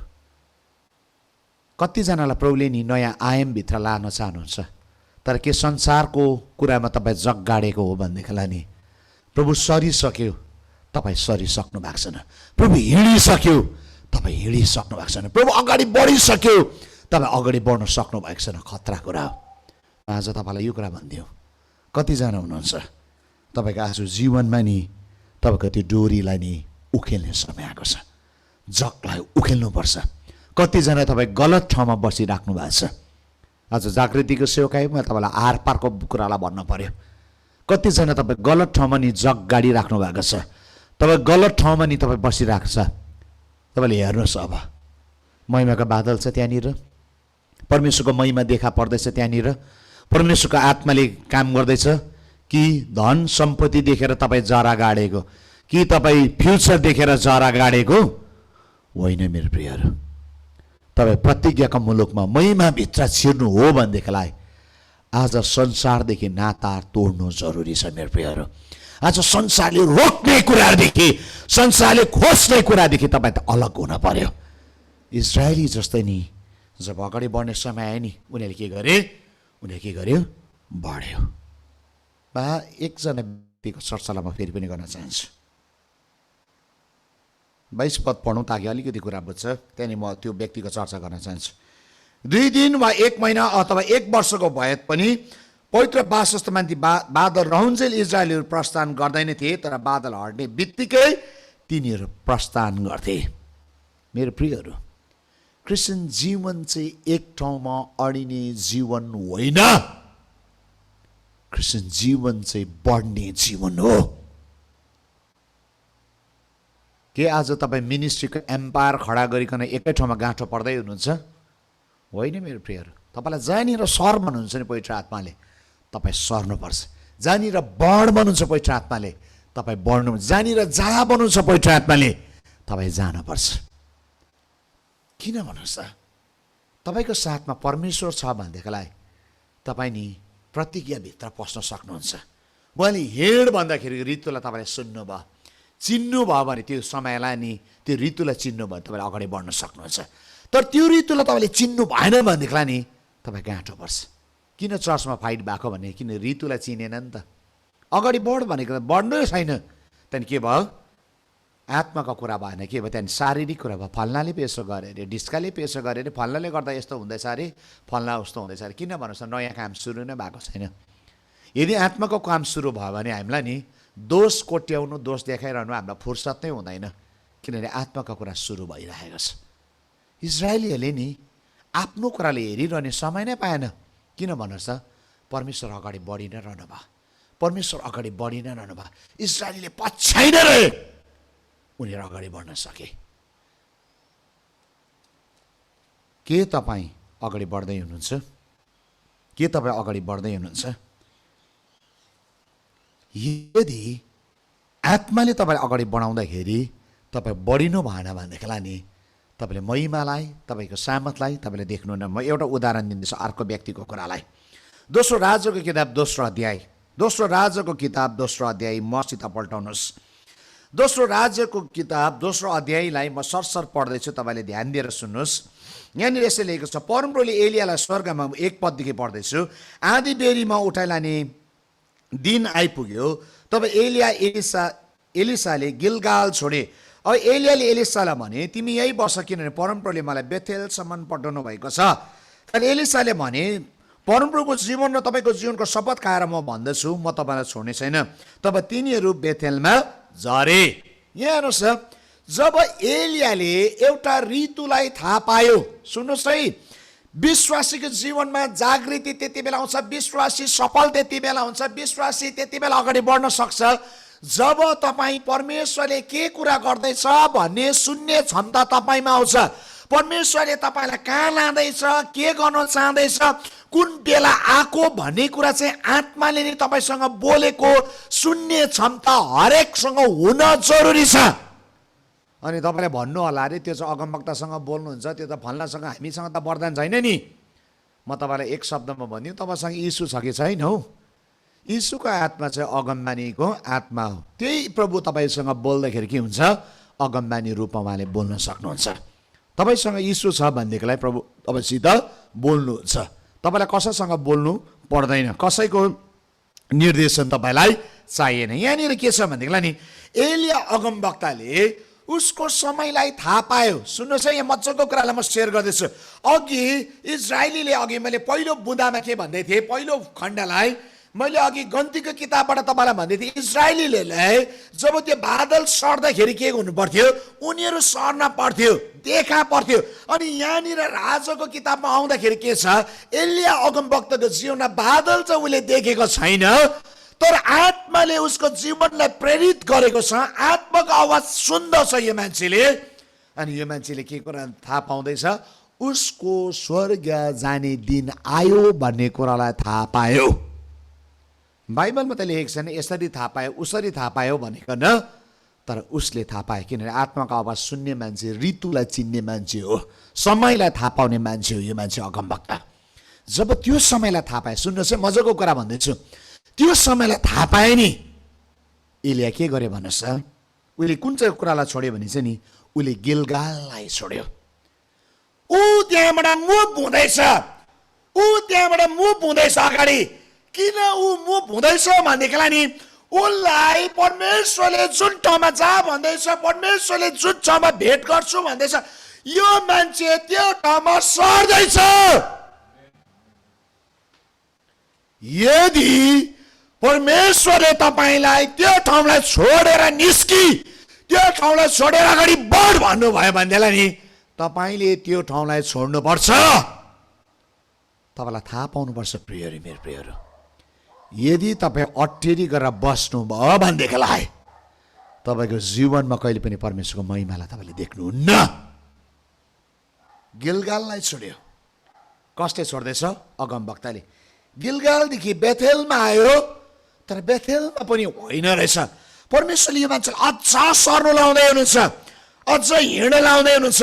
कतिजनालाई प्रभुले नि नयाँ आयामभित्र लान चाहनुहुन्छ, तर के संसारको कुरामा तपाईँ जग गाडेको हो भनेदेखिलाई नि प्रभु सरिसक्यो, तपाईँ सरिसक्नु भएको छैन। प्रभु हिँडिसक्यो, तपाईँ हिँडिसक्नु भएको छैन। प्रभु अगाडि बढिसक्यो, तपाईँ अगाडि बढ्न सक्नु भएको छैन। खतरा कुरा हो। आज तपाईँलाई यो कुरा भनिदिउँ, कतिजना हुनुहुन्छ तपाईँको आज जीवनमा नि तपाईँको त्यो डोरीलाई नि उखेल्ने समय आएको छ, जगलाई उखेल्नुपर्छ। कतिजना तपाईँ गलत ठाउँमा बसिराख्नु भएको छ। आज जागृतिको सेवकाईमा तपाईँलाई आर पारको कुरालाई भन्नु पर्यो। कतिजना तपाईँ गलत ठाउँमा नि जग गाडी राख्नु भएको छ, तपाईँ गलत ठाउँमा नि तपाईँ बसिरहेको छ। तपाईँले हेर्नुहोस्, अब महिमाको बादल छ त्यहाँनिर, परमेश्वरको महिमा देखा पर्दैछ त्यहाँनिर, परमेश्वरको आत्माले काम गर्दैछ। कि धन सम्पत्ति देखेर तपाईँ जरा गाडेको, कि तपाईँ फ्युचर देखेर जरा गाडेको होइन। मेरो प्रियहरू, तपाईँ प्रतिज्ञाको मुलुकमा महिमाभित्र छिर्नु हो भनेदेखिलाई आज संसारदेखि नाता तोड्नु जरुरी छ मेरो प्रियहरू। आज संसारले रोक्ने कुरादेखि, संसारले खोज्ने कुरादेखि तपाईँ त अलग हुन पर्यो। इजरायली जस्तै नि जब अगाडि बढ्ने समय आयो नि, उनीहरूले के गरे? उनीहरूले के गर्यो? बढ्यो। बा एकजना व्यक्तिको चर्चालाई म फेरि पनि गर्न चाहन्छु। 22 पद पढौँ ताकि अलिकति कुरा बुझ्छ। त्यहाँदेखि म त्यो व्यक्तिको चर्चा गर्न चाहन्छु। 2 दिन वा 1 महिना अथवा 1 वर्षको भए पनि पवित्र वासस्थानमाथि बादल रहन्जेल इजरायलीहरू प्रस्थान गर्दैन थिए, तर बादल हट्ने बित्तिकै तिनीहरू प्रस्थान गर्थे। मेरो प्रियहरू, क्रिस्चियन जीवन चाहिँ एक ठाउँमा अडिने जीवन होइन। क्रिस्चियन जीवन चाहिँ बढ्ने जीवन हो। के आज तपाईँ मिनिस्ट्रीको एम्पायर खडा गरिकन एकै ठाउँमा गाँठो पर्दै हुनुहुन्छ? होइन मेरो प्रियहरू। तपाईँलाई जहाँनिर सर भन्नुहुन्छ नि पवित्र आत्माले, तपाईँ सर्नुपर्छ। जहाँनिर बढ भन्नुहुन्छ पवित्र आत्माले, तपाईँ बढ्नु। जहाँनिर जा भन्नुहुन्छ पवित्र आत्माले, तपाईँ जानुपर्छ। किन भन्नुहोस् त? तपाईँको साथमा परमेश्वर छ भनेदेखिलाई तपाईँ नि प्रतिज्ञाभित्र पस्न सक्नुहुन्छ। उहाँले हिँड भन्दाखेरि ऋतुलाई तपाईँले सुन्नुभयो, चिन्नुभयो भने त्यो समयलाई नि त्यो ऋतुलाई चिन्नु भयो, तपाईँले अगाडि बढ्न सक्नुहुन्छ। तर त्यो ऋतुलाई तपाईँले चिन्नु भएन भनेदेखिलाई नि तपाईँ गाँठो पर्छ। किन चर्चमा फाइट भएको भने किन ऋतुलाई चिनेन नि त। अगाडि बढ भनेको बढ्नै छैन। त्यहाँदेखि के भयो? आत्माको कुरा भएन, के भयो? त्यहाँदेखि शारीरिक कुरा भयो। फल्नाले पेसो गरे अरे, ढिस्काले पेसो गरे अरे, फल्नाले गर्दा यस्तो हुँदैछ अरे, फल्ना उस्तो हुँदैछ अरे। किन भन्नुहोस् त? नयाँ काम सुरु नै भएको छैन। यदि आत्माको काम सुरु भयो भने हामीलाई नि दोष कोट्याउनु, दोष देखाइरहनु हामीलाई फुर्सद नै हुँदैन, किनभने आत्माको कुरा सुरु भइरहेको छ। इजरायलीहरूले नि आफ्नो कुराले हेरिरहने समय नै पाएन। किन भन्नुहोस् त? परमेश्वर अगाडि बढी नै रहनु भयो। परमेश्वर अगाडि बढी नै रहनु भयो। इजरायलीले पछ्याइ नै रहे, उनीहरू अगाडि बढ्न सके। के तपाईँ अगाडि बढ्दै हुनुहुन्छ? के तपाईँ अगाडि बढ्दै हुनुहुन्छ? यदि आत्माले तपाईँलाई अगाडि बढाउँदाखेरि तपाईँ बढिनु भएन भनेदेखिलाई नि तपाईँले महिमालाई, तपाईँको सामर्थलाई तपाईँले देख्नुहुन्न। म एउटा उदाहरण दिँदैछु अर्को व्यक्तिको कुरालाई। दोस्रो राजाको किताब दोस्रो अध्याय मसित पल्टाउनुहोस्। दोस्रो राजाको किताब दोस्रो अध्यायलाई म सरसर पढ्दैछु, तपाईँले ध्यान दिएर सुन्नुहोस्। यहाँनिर यसै लेखेको छ, परमप्रभुले एलियालाई स्वर्गमा, 1 पददेखि पढ्दैछु, आधी बेरीमा उठाइलाने दिन आइपुग्यो। तब एलिसाले गिलगाल छोडे। अब एलियाले एलिसालाई भने, तिमी यही बस, किनभने परमप्रभुले मलाई बेथेलसम्म पठाउनु भएको छ। तर एलिसाले भने, परमप्रभुको जीवन र तपाईँको जीवनको शपथ खाएर म भन्दछु, म तपाईँलाई छोड्ने छैन। तब तिनीहरू बेथेलमा झरे। यहाँ हेर्नुहोस्, जब एलियाले एउटा ऋतुलाई थाहा पायो, सुन्नुहोस् है, विश्वासीको जीवनमा जागृति त्यति बेला आउँछ, विश्वासी सफल त्यति बेला हुन्छ, विश्वासी त्यति बेला अगाडि बढ्न सक्छ जब तपाईँ परमेश्वरले के कुरा गर्दैछ भन्ने सुन्ने क्षमता तपाईँमा आउँछ। परमेश्वरले तपाईँलाई कहाँ लाँदैछ, के गर्न चाहँदैछ, कुन बेला आएको भन्ने कुरा चाहिँ आत्माले नै तपाईँसँग बोलेको सुन्ने क्षमता हरेकसँग हुन जरुरी छ। अनि तपाईँले भन्नु होला, अरे त्यो चाहिँ अगमवक्तासँग बोल्नुहुन्छ, त्यो त फल्नासँग, हामीसँग त वरदान छैन नि। म तपाईँलाई एक शब्दमा भनिदिउँ, तपाईँसँग यीशु छ कि छैन हौ? यीशुको आत्मा चाहिँ अगमबानीको आत्मा हो। त्यही प्रभु तपाईँसँग बोल्दाखेरि के हुन्छ? अगमबानी रूपमा उहाँले बोल्न सक्नुहुन्छ। तपाईँसँग यीशु छ भनेदेखिलाई प्रभु तपाईँसित बोल्नुहुन्छ। तपाईँलाई कसैसँग बोल्नु पर्दैन, कसैको निर्देशन तपाईँलाई चाहिएन। यहाँनिर के छ भनेदेखिलाई नि, एलिया अगमवक्ताले उसको समयलाई थाहा पायो। सुन्नुहोस् है, यहाँ मजाको कुरालाई म सेयर गर्दैछु। अघि इजरायलीले, अघि मैले पहिलो बुँदामा के भन्दै थिएँ, पहिलो खण्डलाई मैले अघि गन्तीको किताबबाट तपाईँलाई भन्दै थिएँ, इजरायलीले जब त्यो बादल सर्दाखेरि के हुनु पर्थ्यो, उनीहरू सर्न पर्थ्यो, देखा पर्थ्यो। अनि यहाँनिर राजाको किताबमा आउँदाखेरि के छ, एलिया अगमवक्ताको जीवनमा बादल चाहिँ उसले देखेको छैन, तर आत्माले उसको जीवनलाई प्रेरित गरेको छ। आत्माको आवाज सुन्दछ यो मान्छेले। अनि यो मान्छेले के कुरा थाहा पाउँदैछ, उसको स्वर्ग जाने दिन आयो भन्ने कुरालाई थाहा पायो। बाइबलमा त लेखेको छैन यसरी थाहा पायो उसरी थाहा पायो भनेको न, तर उसले थाहा पायो, किनभने आत्माको आवाज सुन्ने मान्छे, ऋतुलाई चिन्ने मान्छे हो, समयलाई थाहा पाउने मान्छे हो यो मान्छे अगमवक्ता। जब त्यो समयलाई थाहा पाए, सुन्नुहोस् है मजाको कुरा भन्दैछु, त्यो समयलाई थाहा पाए नि एलिया के गरे भन्नुहोस् त, उसले कुन चाहिँ कुरालाई छोड्यो भने चाहिँ नि उसले गिलगाललाई छोड्यो। ऊ त्यहाँबाट मुभ हुँदैछ, ऊ त्यहाँबाट मुभ हुँदैछ अगाडि। किन ऊ मुभ हुँदैछ भनेदेखिलाई नि उसलाई परमेश्वरले जुन ठाउँमा जा भन्दैछ, परमेश्वरले जुन ठाउँमा भेट गर्छु भन्दैछ, यो मान्छे त्यो ठाउँमा सर्दैछ। यदि परमेश्वरले तपाईलाई त्यो ठाउँलाई छोडेर निस्की, त्यो ठाउँलाई छोडेर अगाडि बढ भन्नुभयो भनेदेखिलाई नि तपाईले त्यो ठाउँलाई छोड्नुपर्छ। तपाईँलाई थाहा पाउनुपर्छ प्रियहरू, मेरो प्रियहरू, यदि तपाईँ अटेरी गरेर बस्नुभयो भनेदेखिलाई तपाईँको जीवनमा कहिले पनि परमेश्वरको महिमालाई तपाईँले देख्नुहुन्न। गिलगाललाई छोड्यो। कसले छोड्दैछ? अगमवक्ताले। गिलगालदेखि बेथेलमा आयो, तर बेथेलमा पनि होइन रहेछ। परमेश्वरले यो मान्छेलाई अझ सर्नु लाउँदै हुनुहुन्छ, अझ हिँड्न लाउँदै हुनुहुन्छ,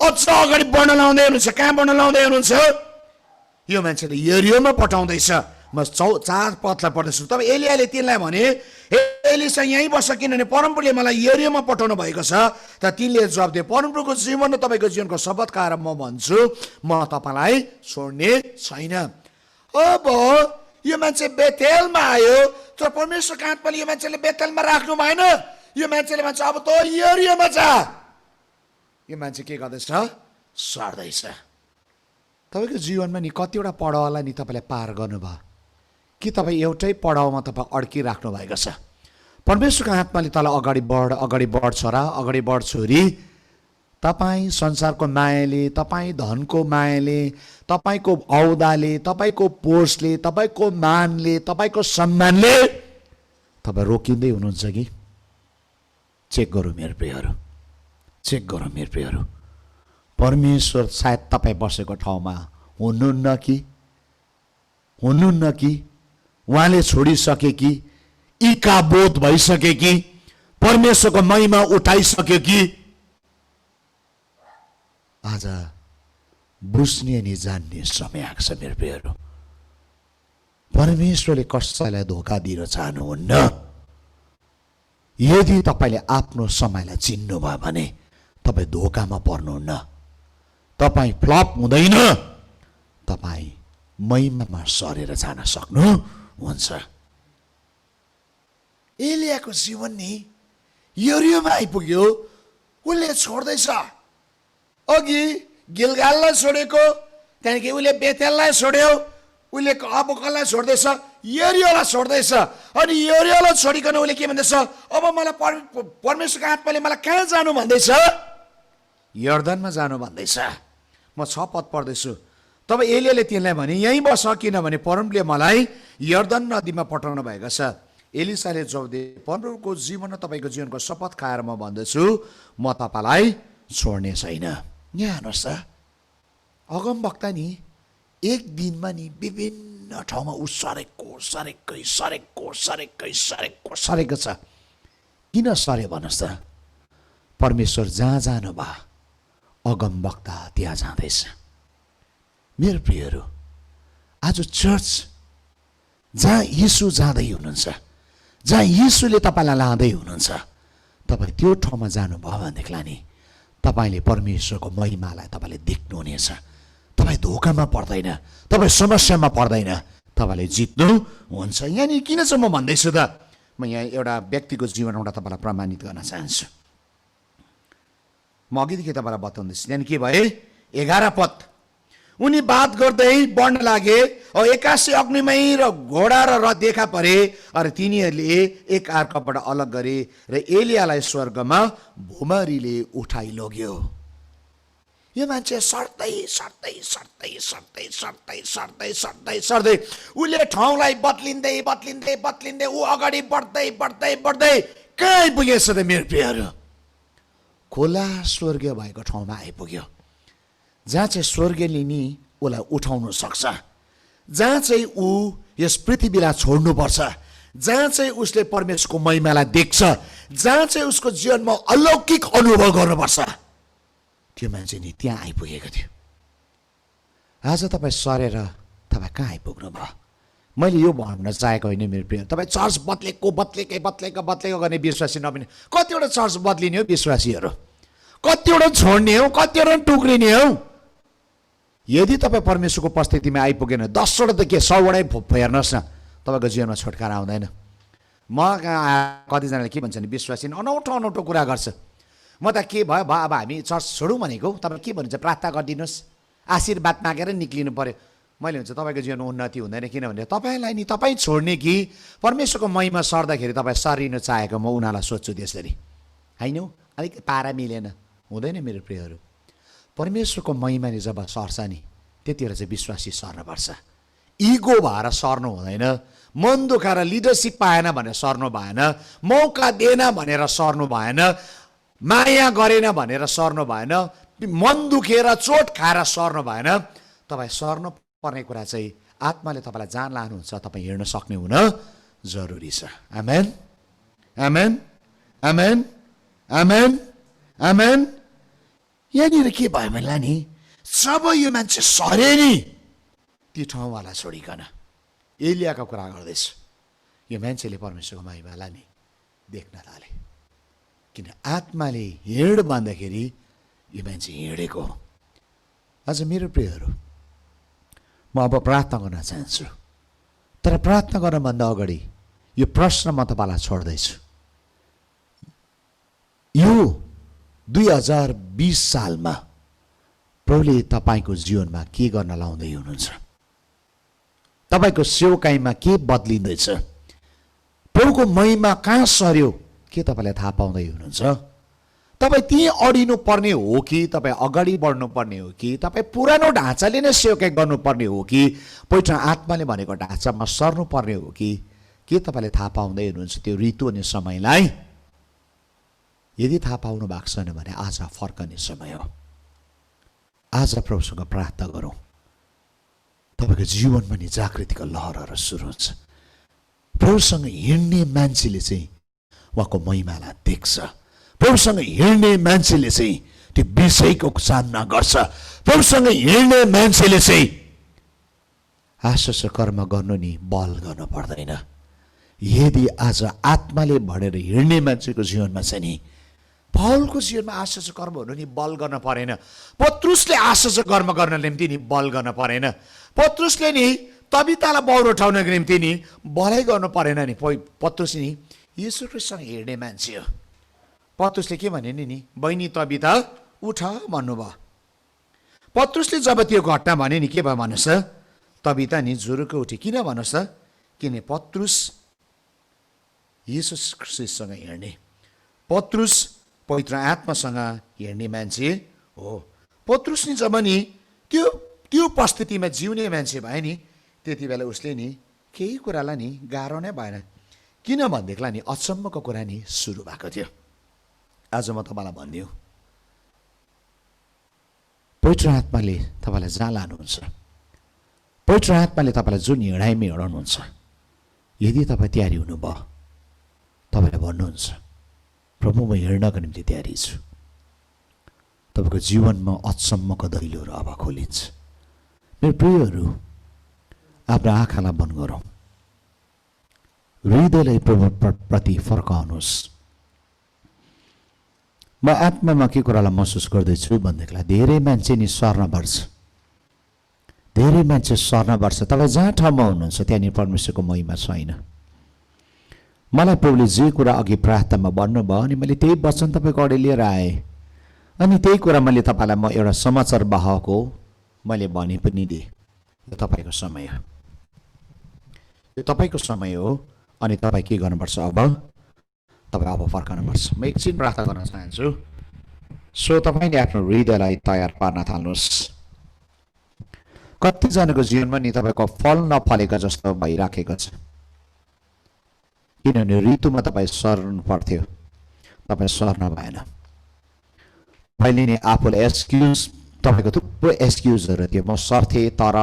अझ अगाडि बढ्न लाउँदै हुनुहुन्छ। कहाँ बढ्न लाउँदै हुनुहुन्छ? यो मान्छेले यरियोमा पठाउँदैछ। म 4 पदलाई पढ्दैछु। तब एलियाले तिनलाई भने, हे एलिसा यहीँ बस्छ, किनभने परमप्रभुले मलाई यरियोमा पठाउनु भएको छ। त तिनले जवाब दिए, परमप्रभुको जीवन र तपाईँको जीवनको शपथ खाएर म भन्छु, म तपाईँलाई छोड्ने छैन। अब यो मान्छे बेथेलमा आयो, तर परमेश्वरको आत्माले यो मान्छेले बेथेलमा राख्नु भएन। यो मान्छेले भन्छ अब त यरियोमा जा। यो मान्छे के गर्दैछ? सर्दैछ। तपाईँको जीवनमा नि कतिवटा पडावलाई नि तपाईँले पार गर्नुभयो कि तपाईँ एउटै पडावमा तपाईँ अड्किराख्नु भएको छ? परमेश्वरको आत्माले तँलाई अगाडि बढ छोरा, अगाडि बढ छोरी। तपाईँ संसारको मायाले, तपाईँ धनको मायाले, तपाईँको औदाले, तपाईँको पोस्टले, तपाईँको मानले, तपाईँको सम्मानले तपाईँ रोकिँदै हुनुहुन्छ कि? चेक गरौँ मेरो प्रियहरू, चेक गरौँ मेरो प्रियहरू। परमेश्वर सायद तपाईँ बसेको ठाउँमा हुनुहुन्न कि उहाँले छोडिसके कि, इकाबोध भइसके कि, परमेश्वरको महिमा उठाइसक्यो कि? आज बुझ्ने अनि जान्ने समय आएको छ मेरो प्रियहरू। परमेश्वरले कसैलाई धोका दिन चाहनुहुन्न। यदि तपाईँले आफ्नो समयलाई चिन्नुभयो भने तपाईँ धोकामा पर्नुहुन्न, तपाईँ फ्लप हुँदैन, तपाईँ महिमामा सरेर जान सक्नुहुन्छ। एलियाको जीवन नि यरियोमा आइपुग्यो, उसले छोड्दैछ। अघि गिलगाललाई छोडेको, त्यहाँदेखि उसले बेथेललाई छोड्यो, उसले अब कसलाई छोड्दैछ? यरियोलाई छोड्दैछ। अनि यरियोलाई छोडिकन उसले के भन्दैछ? अब मलाई परमेश्वरको आत्माले मलाई कहाँ जानु भन्दैछ? यर्दनमा जानु भन्दैछ। म 6 पद पढ्दैछु। तब एलियाले तिनलाई भने, यहीँ बस, किनभने परमप्रभुले मलाई यर्दन नदीमा पठाउनु भएको छ। एलिसाले जवाब दिए, परमप्रभुको जीवन र तपाईँको जीवनको शपथ खाएर म भन्दछु, म तपाईँलाई छोड्ने छैन। यहाँ हेर्नुहोस् त, अगमवक्ता नि एक दिनमा नि विभिन्न ठाउँमा ऊ सरेको छ। किन सर्यो भन्नुहोस् त? परमेश्वर जहाँ जानु भयो अगमवक्ता त्यहाँ जाँदैछ। मेरो प्रियहरू, आज चर्च जहाँ यीशु जाँदै हुनुहुन्छ, जहाँ यीशुले तपाईँलाई लाँदै हुनुहुन्छ, तपाईँ त्यो ठाउँमा जानुभयो भनेदेखिलाई नि तपाईँले परमेश्वरको महिमालाई तपाईँले देख्नुहुनेछ। तपाईँ धोकामा पर्दैन, तपाईँ समस्यामा पर्दैन, तपाईँले जित्नु हुन्छ। यहाँनिर किन चाहिँ म भन्दैछु त? म यहाँ एउटा व्यक्तिको जीवनबाट तपाईँलाई प्रमाणित गर्न चाहन्छु। म अघिदेखि तपाईँलाई बताउँदैछु। त्यहाँदेखि के भए? 11 पद, उनी बात गर्दै बढ्न लागे, एक्कासी अग्निमय र घोडा र रथ देखा परे, र तिनीहरूले एक अर्काबाट अलग गरे र एलियालाई स्वर्गमा भुमरीले उठाइ लग्यो। यो मान्छे सर्दै उसले ठाउँलाई बदलिँदै ऊ अगाडि बढ्दै कहाँ आइपुगेछ त मेरो प्रियहरू? खोला स्वर्गीय भएको ठाउँमा आइपुग्यो, जहाँ चाहिँ स्वर्गले नि उसलाई उठाउनु सक्छ, जहाँ चाहिँ ऊ यस पृथ्वीलाई छोड्नुपर्छ, जहाँ चाहिँ उसले परमेश्वरको महिमालाई देख्छ, जहाँ चाहिँ उसको जीवनमा अलौकिक अनुभव गर्नुपर्छ, त्यो मान्छे नि त्यहाँ आइपुगेको थियो। आज तपाईँ सरेर तपाईँ कहाँ आइपुग्नु भयो? मैले यो भन्न चाहेको होइन मेरो प्रिय, तपाईँ चर्च बदलेको गर्ने विश्वासी नबने। कतिवटा चर्च बदलिने हो विश्वासीहरू, कतिवटा छोड्ने हो, कतिवटा टुक्रिने हो। यदि तपाईँ परमेश्वरको उपस्थितिमा आइपुगेन 10वटा त के 100वटै हेर्नुहोस् न, तपाईँको जीवनमा छुटकारा आउँदैन। म कहाँ कतिजनाले के भन्छ भने विश्वासी अनौठो कुरा गर्छ। म त के भयो अब हामी चर्च छोडौँ भनेको, तपाईँ के भन्नुहुन्छ? प्रार्थना गरिदिनुहोस्, आशीर्वाद मागेर निक्लिनु पर्यो। मैले भन्छ तपाईँको जीवनमा उन्नति हुँदैन, किनभने तपाईँलाई नि तपाईँ छोड्ने कि परमेश्वरको महिमा सर्दाखेरि तपाईँ सरिनु चाहेको म उनीहरूलाई सोध्छु त्यसरी, होइन? अलिक पारा मिलेन, हुँदैन मेरो प्रियहरू। परमेश्वरको महिमाले जब सर्छ नि त्यतिखेर चाहिँ विश्वासी सर्नुपर्छ। इगो भएर सर्नु हुँदैन, मन दुखाएर लिडरसिप पाएन भनेर सर्नु भएन, मौका दिएन भनेर सर्नु भएन, माया गरेन भनेर सर्नु भएन, मन दुखेर चोट खाएर सर्नु भएन। तपाईँ सर्नु पर्ने कुरा चाहिँ आत्माले तपाईँलाई जहाँ लानुहुन्छ तपाईँ हिँड्न सक्ने हुन जरुरी छ। आमेन, आमेन, आमेन, आमेन, आमेन। यहाँनिर के भयो भनेलाई नि, जब यो मान्छे सरे नि ती ठाउँवाला छोडिकन एलियाको कुरा गर्दैछु, यो मान्छेले परमेश्वरको महिमालाई नि देख्न थाले, किन आत्माले हिँड भन्दाखेरि यो मान्छे हिँडेको हो। अझ मेरो प्रियहरू, म अब प्रार्थना गर्न चाहन्छु, तर प्रार्थना गर्नभन्दा अगाडि यो प्रश्न म तपाईँलाई छोड्दैछु। यो 2020 सालमा प्रभुले तपाईँको जीवनमा के गर्न लाउँदै हुनुहुन्छ? तपाईँको सेवकाईमा के बदलिँदैछ? प्रभुको महिमा कहाँ सर्यो के तपाईँले थाहा पाउँदै हुनुहुन्छ? तपाईँ त्यहीँ अडिनु पर्ने हो कि तपाईँ अगाडि बढ्नुपर्ने हो कि तपाईँ पुरानो ढाँचाले नै सेवकाई गर्नुपर्ने हो कि पवित्र आत्माले भनेको ढाँचामा सर्नुपर्ने हो कि के तपाईँले थाहा पाउँदै हुनुहुन्छ त्यो ऋतु अनि समयलाई? यदि थाहा पाउनु भएको छैन भने आज फर्कने समय हो। आज प्रभुसँग प्रार्थना गरौँ, तपाईँको जीवनमा नि जागृतिको लहरहरू सुरु हुन्छ। प्रभुसँग हिँड्ने मान्छेले चाहिँ उहाँको महिमालाई देख्छ। प्रभुसँग हिँड्ने मान्छेले चाहिँ त्यो विषयको सामना गर्छ। प्रभुसँग हिँड्ने मान्छेले चाहिँ आश्चर्य कर्म गर्नु नि बल गर्नु पर्दैन। यदि आज आत्माले भरेर हिँड्ने मान्छेको जीवनमा चाहिँ नि, पौलको जीवनमा आश्चर्य कर्म हुनु नि बल गर्न परेन। पत्रुसले आश्चर्य कर्म गर्न निम्ति नि बल गर्न परेन। पत्रुसले नि तबितालाई बौरो उठाउनको निम्ति नि बलै गर्नु परेन नि। पत्रुस नि येशू ख्रीष्टसँग हिँड्ने मान्छे हो। पत्रुसले के भने नि बहिनी तबिता उठ भन्नुभयो। पत्रुसले जब त्यो घटना भने नि के भयो भन्नुहोस् त? तबिता नि जुरुको उठे। किन भन्नुहोस् त? किन पत्रुस येशू ख्रीष्टसँग हिँड्ने, पत्रुस पवित्र आत्मासँग हिँड्ने मान्छे हो। पत्रुस नि जब नि त्यो परिस्थितिमा जिउने मान्छे भयो नि, त्यति बेला उसले नि केही कुरालाई नि गाह्रो नै भएन। किन भनेदेखिलाई नि अचम्मको कुरा नि सुरु भएको थियो। आज म तपाईँलाई भनिदिउँ, पवित्र आत्माले तपाईँलाई जहाँ लानुहुन्छ, पवित्र आत्माले तपाईँलाई जुन हिँडाइमा हिँडाउनुहुन्छ, यदि तपाईँ तयारी हुनुभयो, तपाईँलाई भन्नुहुन्छ प्रभु म हिँड्नको निम्ति तयारी छु, तपाईँको जीवनमा अचम्मको दैलोहरू अब खोलिन्छ। मेरो प्रियहरू, आफ्नो आँखालाई बन्द गरौँ, हृदयलाई प्रभु प्रति फर्काउनुहोस्। म आत्मामा के कुरालाई महसुस गर्दैछु भनेदेखिलाई धेरै मान्छे नि सर्न पर्छ, धेरै मान्छे सर्न पर्छ। तपाईँ जहाँ ठाउँमा हुनुहुन्छ त्यहाँनिर परमेश्वरको महिमा छैन। मलाई प्रभुले जे कुरा अघि प्रार्थनामा भन्नुभयो अनि मैले त्यही वचन तपाईँको अगाडि लिएर आएँ। अनि त्यही कुरा मैले तपाईँलाई म एउटा समाचार वाहकको मैले भनि पनि दिएँ। यो तपाईँको समय हो, यो तपाईँको समय हो। अनि तपाईँ के गर्नुपर्छ? अब तपाईँ अब फर्कनुपर्छ। म एकछिन प्रार्थना गर्न चाहन्छु। सो तपाईँले आफ्नो हृदयलाई तयार पार्न थाल्नुहोस्। कतिजनाको जीवनमा नि तपाईँको फल नफलेको जस्तो भइराखेको छ, किनभने ऋतुमा तपाईँ सर्नु पर्थ्यो, तपाईँ सर्न भएन। पहिले नि आफूलाई एक्सक्युज, तपाईँको थुप्रो एक्सक्युजहरू थियो। म सर्थेँ तर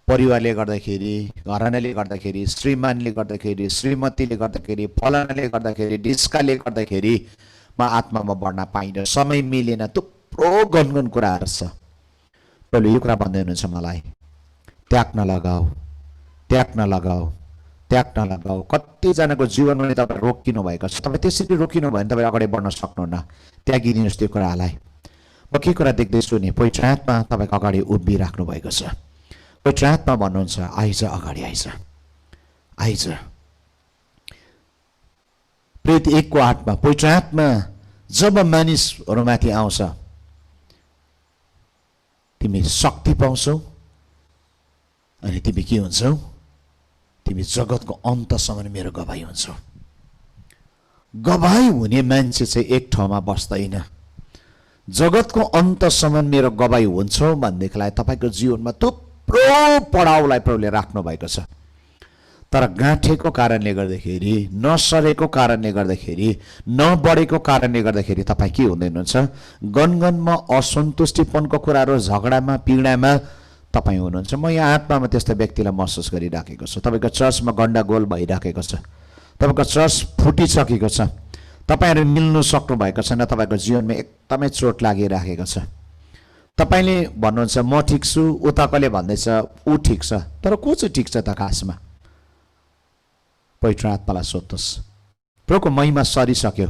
परिवारले गर्दाखेरि, घरानाले गर्दाखेरि, श्रीमानले गर्दाखेरि, श्रीमतीले गर्दाखेरि, फलानाले गर्दाखेरि, डिस्काले गर्दाखेरि म आत्मामा बढ्न पाइनँ, समय मिलेन, थुप्रो गनगन कुराहरू छ। पहिले यो कुरा भन्दै हुनुहुन्छ मलाई, त्याग्न लगाऊ, त्याग्न लगाऊ, त्याग्न लगाऊ। कतिजनाको जीवनमा तपाईँ रोकिनु भएको छ, तपाईँ त्यसरी रोकिनु भयो भने तपाईँ अगाडि बढ्न सक्नुहुन्न। त्यागिदिनुहोस् त्यो कुरालाई। म के कुरा देख्दैछु नि, पवित्र आत्मा तपाईँको अगाडि उभिराख्नु भएको छ। पवित्र आत्मा भन्नुहुन्छ आइज, अगाडि आइज, आइज। प्रेरित 1 को 8 मा पवित्र आत्मा जब मानिसहरूमाथि आउँछ तिमी शक्ति पाउँछौ अनि तिमी के हुन्छौ, तिमी जगतको अन्तसम्म मेरो गवाही हुन्छौ। गवाही हुने मान्छे चाहिँ एक ठाउँमा बस्दैन। जगतको अन्तसम्म मेरो गवाही हुन्छौ भन्देखिलाई तपाईँको जीवनमा थुप्रो पडाउलाई प्रभुले राख्नु भएको छ। तर गाँठेको कारणले गर्दाखेरि, नसरेको कारणले गर्दाखेरि, नबढेको कारणले गर्दाखेरि तपाईँ के हुँदैनुहुन्छ, गनगनमा असन्तुष्टिपनको कुराहरू, झगडामा, पीडामा तपाईँ हुनुहुन्छ। म यहाँ आत्मामा त्यस्तो व्यक्तिलाई महसुस गरिराखेको छु। तपाईँको चर्चमा गण्डगोल भइराखेको छ, तपाईँको चर्च फुटिसकेको छ, तपाईँहरू मिल्नु सक्नु भएको छैन, तपाईँको जीवनमा एकदमै चोट लागिराखेको छ। तपाईँले भन्नुहुन्छ म ठिक छु, उताकोले भन्दैछ ऊ ठिक छ, तर को चाहिँ ठिक छ त खासमा? पवित्र आत्मालाई सोध्नुहोस्। प्रभुको महिमा सरिसक्यो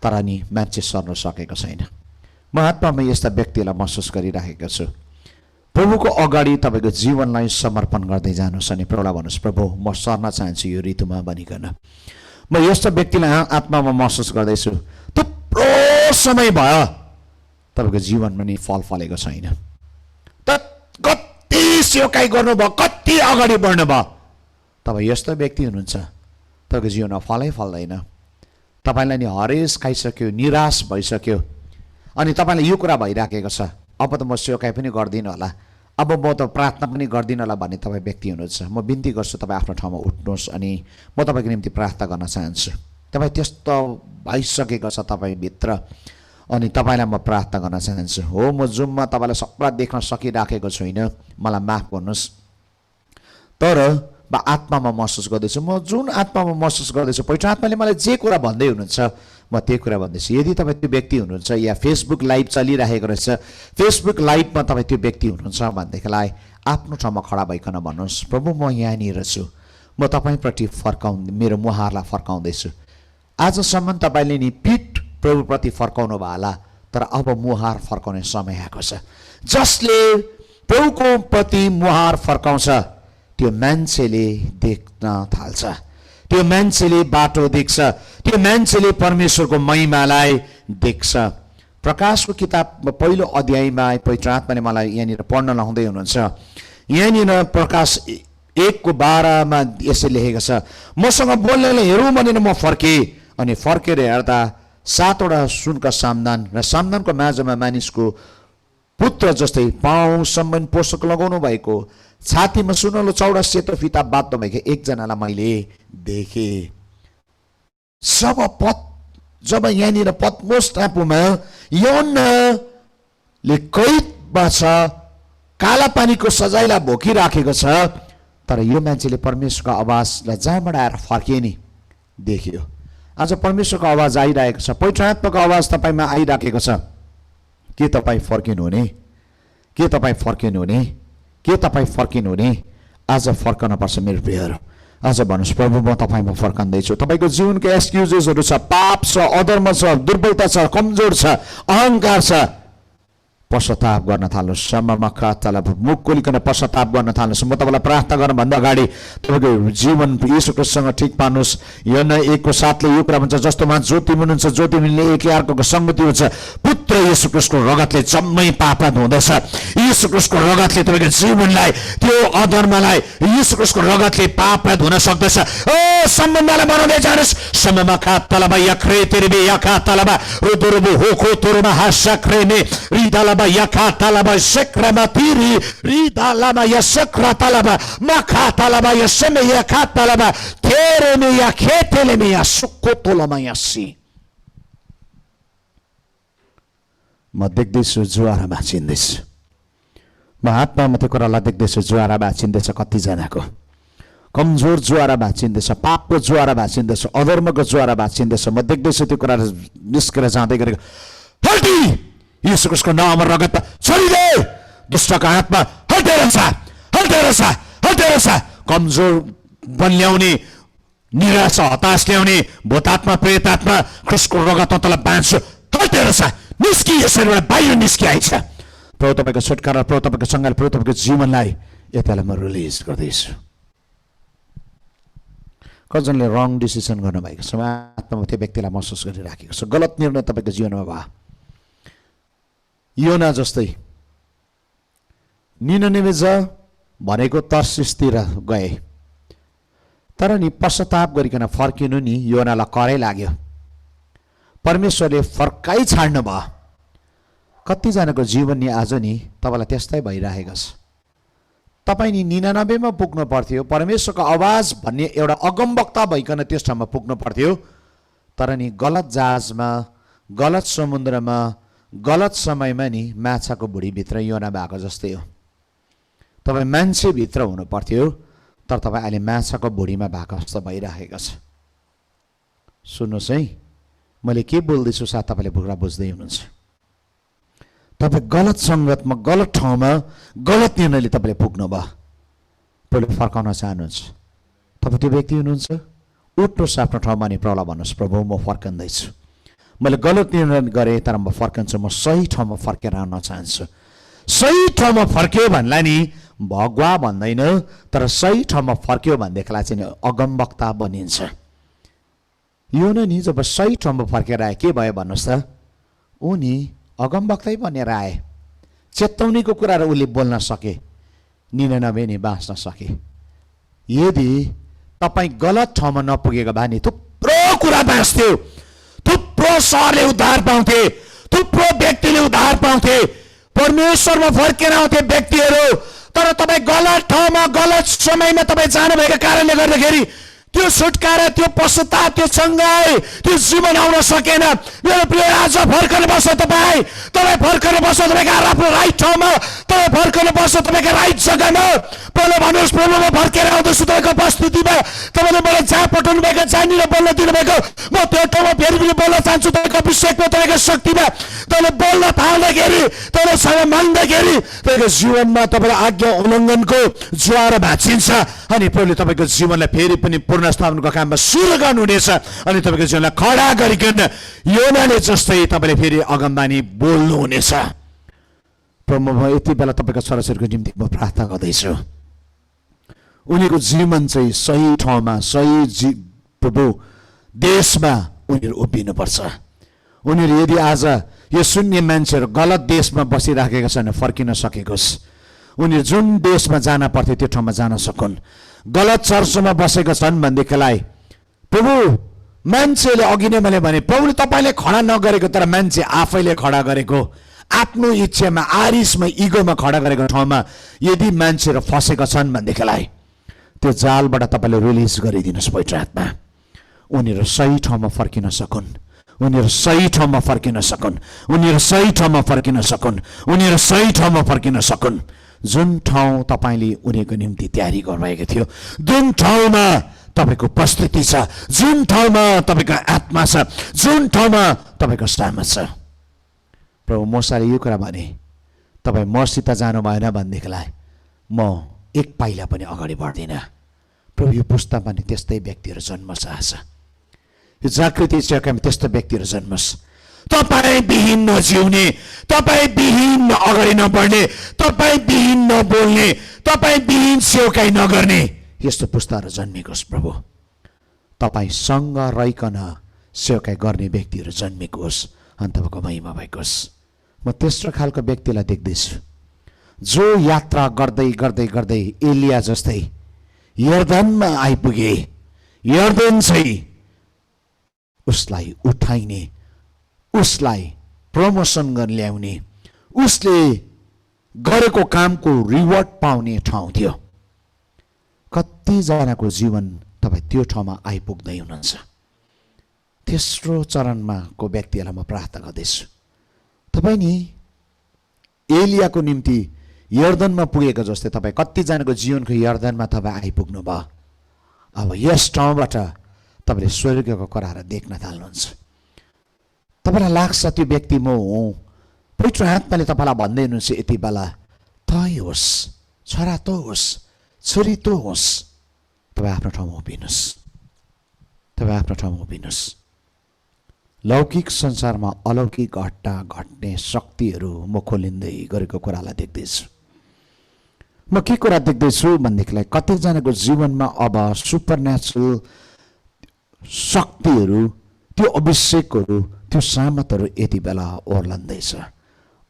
तर नि मान्छे सर्न सकेको छैन। म आत्मामा यस्ता व्यक्तिलाई महसुस गरिराखेको छु। प्रभुको अगाडि तपाईँको जीवनलाई समर्पण गर्दै जानुहोस् अनि प्रभुलाई भन्नुहोस्, प्रभु म सर्न चाहन्छु यो ऋतुमा भनिकन। म यस्तो व्यक्तिलाई आत्मामा महसुस गर्दैछु। थुप्रो समय भयो तपाईँको जीवनमा नि फल फलेको छैन। कति सेवाकाई गर्नुभयो, कति अगाडि बढ्नु भयो, तपाईँ यस्तो व्यक्ति हुनुहुन्छ तपाईँको जीवनमा फलै फल्दैन। तपाईँलाई नि हरेस खाइसक्यो, निराश भइसक्यो अनि तपाईँलाई यो कुरा भइराखेको छ, अब त म सेवाकाई पनि गर्दिनँ होला, अब म त प्रार्थना पनि गर्दिनँ होला भन्ने तपाईँ व्यक्ति हुनुहुन्छ। म बिन्ती गर्छु तपाईँ आफ्नो ठाउँमा उठ्नुहोस् अनि म तपाईँको निम्ति प्रार्थना गर्न चाहन्छु। तपाईँ त्यस्तो भइसकेको छ तपाईँभित्र अनि तपाईँलाई म प्रार्थना गर्न चाहन्छु। हो, म जुममा तपाईँलाई सबलाई देख्न सकिराखेको छुइनँ, मलाई माफ गर्नुहोस्, तर म आत्मामा महसुस गर्दैछु। म जुन आत्मामा महसुस गर्दैछु, पवित्र आत्माले मलाई जे कुरा भन्दै हुनुहुन्छ म त्यही कुरा भन्दैछु। यदि तपाईँ त्यो व्यक्ति हुनुहुन्छ या फेसबुक लाइभ चलिरहेको रहेछ, फेसबुक लाइभमा तपाईँ त्यो व्यक्ति हुनुहुन्छ भनेदेखिलाई आफ्नो ठाउँमा खडा भइकन भन्नुहोस्, प्रभु म यहाँनिर छु, म तपाईँप्रति मेरो मुहारलाई फर्काउँदैछु। आजसम्म तपाईँले नि पिठ प्रभुप्रति फर्काउनु भयो होला, तर अब मुहार फर्काउने समय आएको छ। जसले प्रभुको प्रति मुहार फर्काउँछ त्यो मान्छेले देख्न थाल्छ, त्यो मान्छेले बाटो देख्छ, त्यो मान्छेले परमेश्वरको महिमालाई देख्छ। प्रकाशको किताब पहिलो अध्यायमा पवित्र आत्माले मलाई यहाँनिर पढ्न लाउँदै हुनुहुन्छ। यहाँनिर प्रकाश 1 को 12 मा यसरी लेखेको छ, मसँग बोल्नेलाई हेरौँ भनेर म फर्केँ अनि फर्केर हेर्दा 7वटा सुनका सामदान र सामदानको माझमा मानिसको पुत्र जस्तै पाउसम्म पोषक लगाउनु भएको, छातीमा सुनलो चौडा सेतो फिता बाध्नु भएको एकजनालाई मैले देखेँ। जब यहाँनिर पत्मोस टापुमा यूहन्नाले कैदमा छ, काला पानीको सजायलाई भोकिराखेको छ, तर यो मान्छेले परमेश्वरको आवाजलाई जहाँबाट आएर फर्किए नि देख्यो। आज परमेश्वरको आवाज आइरहेको छ, पवित्र आत्माको आवाज तपाईँमा आइराखेको छ। के तपाईँ फर्किनुहुने? के तपाईँ फर्किनुहुने? के तपाईँ फर्किनुहुने? आज फर्कनुपर्छ मेरो प्रियहरू। आज भन्नुहोस्, प्रभु म तपाईँमा फर्कँदैछु। तपाईँको जीवनको एक्सक्युजेसहरू छ, पाप छ, अधर्म छ, दुर्बलता छ, कमजोर छ, अहङ्कार छ, पश्चाताप गर्न थाल्नुहोस्। समयमा मुख खोलिकन पश्चाताप गर्न थाल्नुहोस्। म तपाईँलाई प्रार्थना गर्नुभन्दा अगाडि तपाईँको जीवन यीशु ख्रीष्टसँग ठिक पार्नुहोस्। यूहन्ना 1 को 7 ले यो कुरा भन्छ, जस्तोमा ज्योति हुनुहुन्छ, ज्योति मिल्ने एकै अर्कोको सङ्गति हुन्छ, पुत्र यीशु ख्रीष्टको रगतले जम्मै पाप धुँदछ। यीशु ख्रीष्टको रगतले तपाईँको जीवनलाई, त्यो अधर्मलाई यीशु ख्रीष्टको रगतले पापलाई धुन सक्दछ। ओ सम्बन्धलाई बनाउँदै जानुहोस्। समयमा खातलबा यख्रे तेरेबे यखा तलबा रुदुरुबु होखो तुरुमा हासख्रेने रिदालबा यखा तलबा शक्रमा तिरी रिदालबा यशक्रा तलबा मखा तलबा यसमे यखा तलबा तेरेमे या खेतेलेमे या सुक्कोतोलमा यसी। म देख्दैछु जुवारा भाँचिँदैछु। म आत्मामा त्यो कुरालाई देख्दैछु, जुवारा भाँचिँदैछ। कतिजनाको कमजोर जुवारा भाँचिँदैछ, पापको जुवारा भाँचिँदैछ, अधर्मको जुवारा भाँचिँदैछ। म देख्दैछु त्यो कुरा निस्केर जाँदै गरेको। हल्टी यीशु ख्रीष्टको नाममा रगत छोडिदे, दुष्टको हातमा हटेर जा, हल्टी हटेर सा कमजोर बन्ल्याउने, निराशा हताश ल्याउने भूतात्मा प्रेतात्मा ख्रिस्टको रगत तँलाई बाँध्छु, हटेर सा निस्कि, यो शरीरबाट बाहिर निस्किआइछ। प्रभु तपाईँको छुटकारा, प्रभु तपाईँको सङ्घार, प्रभु तपाईँको जीवनलाई यतालाई म रिलिज गर्दैछु। कतिजनाले रङ डिसिसन गर्नुभएको छ, आत्मामा त्यो व्यक्तिलाई महसुस गरिराखेको छ, गलत निर्णय तपाईँको जीवनमा भयो। योना जस्तै निननिवे भनेको तर्सिसतिर गए, तर नि पश्चाताप गरिकन फर्किनु नि योनालाई करै लाग्यो। परमेश्वरले फर्काइ छाड्नु भयो। कतिजनाको जीवन नि आज नि तपाईँलाई त्यस्तै भइरहेको छ। तपाईँ नि 99 मा पुग्नु पर्थ्यो, परमेश्वरको आवाज भन्ने एउटा अगमवक्ता भइकन त्यस ठाउँमा पुग्नु पर्थ्यो, तर नि गलत जहाजमा, गलत समुद्रमा, गलत समयमा नि माछाको भुँडीभित्र योना भएको जस्तै हो। तपाईँ मान्छेभित्र हुनु पर्थ्यो, तर तपाईँ अहिले माछाको भुँडीमा भएको जस्तो भइरहेको छ। सुन्नुहोस् है, मैले के बोल्दैछु सायद तपाईँले कुरा बुझ्दै हुनुहुन्छ। तपाईँ गलत सङ्गतमा, गलत ठाउँमा, गलत निर्णयले तपाईँले पुग्नुभयो। पहिले फर्काउन चाहनुहुन्छ, तपाईँ त्यो व्यक्ति हुनुहुन्छ, उठ्नुहोस् आफ्नो ठाउँमा नि प्रभुलाई भन्नुहोस्, प्रभु म फर्कँदैछु, मैले गलत निर्णय गरेँ तर म फर्कन्छु, म सही ठाउँमा फर्केर आउन चाहन्छु। सही ठाउँमा फर्क्यो भन्ला नि भगवा भन्दैन, तर सही ठाउँमा फर्क्यो भनेदेखिलाई चाहिँ अगमवक्ता बनिन्छ। यो नि जब सही ठाउँमा फर्केर आए के भयो भन्नुहोस् त, उनी अगमवक्तै बनेर आए। चेतावनीको कुराहरू उसले बोल्न सके, 99 नि बाँच्न सके। यदि तपाईँ गलत ठाउँमा नपुगेको भए नि थुप्रो कुरा बाँच्थ्यो, थुप्रो सहरले उद्धार पाउँथे, थुप्रो व्यक्तिले उद्धार पाउँथे, परमेश्वरमा फर्केर आउँथे व्यक्तिहरू। तर तपाईँ गलत ठाउँमा, गलत समयमा तपाईँ जानुभएको कारणले गर्दाखेरि त्यो छुटकारा, त्यो पश्चाताप, त्यो सङ्घाइ, त्यो जीवन आउन सकेन। मेरो प्रिय आज फर्कनु पर्छ, तपाईँ फर्कनु पर्छ, तपाईँको आफ्नो राइट ठाउँमा, तपाईँ फर्कनु पर्छ तपाईँको राइट जग्गामा। पहिला भन्नुहोस्, प्रभु म फर्केर आउँदैछु तपाईँको उपस्थितिमा, तपाईँले मलाई जहाँ पठाउनु भएको, जहाँनिर बोल्न दिनुभएको, म त्यो ठाउँमा फेरि पनि बोल्न चाहन्छु तपाईँको अभिषेकमा, तपाईँको शक्तिमा। तपाईँले बोल्न थाल्दाखेरि, तपाईँले समय माग्दाखेरि तपाईँको जीवनमा तपाईँले आज्ञा उल्लङ्घनको ज्वार भाँचिन्छ, अनि प्रभुले तपाईँको जीवनलाई फेरि पनि स्थापनको काममा सुरु गर्नुहुनेछ, अनि तपाईँको जीवनलाई खडा गरिकन योनाले जस्तै तपाईँले फेरि अगमबानी बोल्नुहुनेछ। प्रभु म यति बेला तपाईँको छोराछोरीको निम्ति म प्रार्थना गर्दैछु, उनीहरूको जीवन चाहिँ सही ठाउँमा, सही प्रभु देशमा उनीहरू उभिनुपर्छ। उनीहरू यदि आज यो शून्य मान्छेहरू गलत देशमा बसिराखेका छन्, फर्किन सकेकोस्, उनीहरू जुन देशमा जान पर्थ्यो त्यो ठाउँमा जान सकुन्। गलत चर्चमा बसेका छन् भनेदेखिलाई प्रभु मान्छेले अघि नै मैले भने, प्रभुले तपाईँले खडा नगरेको तर मान्छे आफैले खडा गरेको, आफ्नो इच्छामा, आरिसमा, इगोमा खडा गरेको ठाउँमा यदि मान्छेहरू फसेका छन् भनेदेखिलाई त्यो जालबाट तपाईँले रिलिज गरिदिनुहोस् पवित्र आत्मा। उनीहरू सही ठाउँमा फर्किन सकुन्, उनीहरू सही ठाउँमा फर्किन सकुन्, उनीहरू सही ठाउँमा फर्किन सकुन्, उनीहरू सही ठाउँमा फर्किन सकुन्। जुन ठाउँ तपाईँले उनीहरूको निम्ति तयारी गर्नुभएको थियो, जुन ठाउँमा तपाईँको उपस्थिति छ, जुन ठाउँमा तपाईँको आत्मा छ, जुन ठाउँमा तपाईँको सामर्थ छ। प्रभु मसाले यो कुरा भने, तपाईँ मसित जानु भएन भनेदेखिलाई म एक पाइला पनि अगाडि बढ्दिनँ। प्रभु यो पुस्तामा नि त्यस्तै व्यक्तिहरू जन्मोस्, आज यो जागृति जग्गामा त्यस्तो व्यक्तिहरू जन्मोस्। तपाईँ विहीन नजिउने, तपाईँ विहीन अगाडि नबढ्ने, तपाईँ विहीन नबोल्ने, तपाईँ विहीन सेवकाई नगर्ने यस्तो पुस्ताहरू जन्मेकोस्। प्रभु तपाईँसँग रहिकन सेवकाई गर्ने व्यक्तिहरू जन्मेको होस्, अनि तपाईँको महिमा भएको होस्। म तेस्रो खालको व्यक्तिलाई देख्दैछु, जो यात्रा गर्दै गर्दै गर्दै एलिया जस्तै यर्दनमा आइपुगे, यर्दन चाहिँ उसलाई उठाइने, उसलाई प्रमोसन गर्न ल्याउने, उसले गरेको कामको रिवार्ड पाउने ठाउँ थियो। कतिजनाको जीवन तपाईँ त्यो ठाउँमा आइपुग्दै हुनुहुन्छ। तेस्रो चरणमा को व्यक्तिहरूलाई म प्रार्थना गर्दैछु, तपाईँ नि एलियाको निम्ति यर्दनमा पुगेको जस्तै तपाईँ कतिजनाको जीवनको यर्दनमा तपाईँ आइपुग्नु भयो। अब यस ठाउँबाट तपाईँले स्वर्गको कुराहरू देख्न थाल्नुहुन्छ। तपाईँलाई लाग्छ त्यो व्यक्ति म हुँ, पवित्र आत्माले तपाईँलाई भन्दै हुनुहुन्छ यति बेला, तै होस्, छोरा तँ होस्, छरितो होस्, तपाईँ आफ्नो ठाउँमा उभिनुहोस्, तपाईँ आफ्नो ठाउँमा उभिनुहोस्। लौकिक संसारमा अलौकिक घटना घट्ने शक्तिहरू म खोलिँदै गरेको कुरालाई देख्दैछु। म के कुरा देख्दैछु भनेदेखिलाई कतिजनाको जीवनमा अब सुपरन्याचुरल शक्तिहरू, त्यो अभिषेकहरू, त्यो सामर्थहरू यति बेला ओर्लन्दैछ।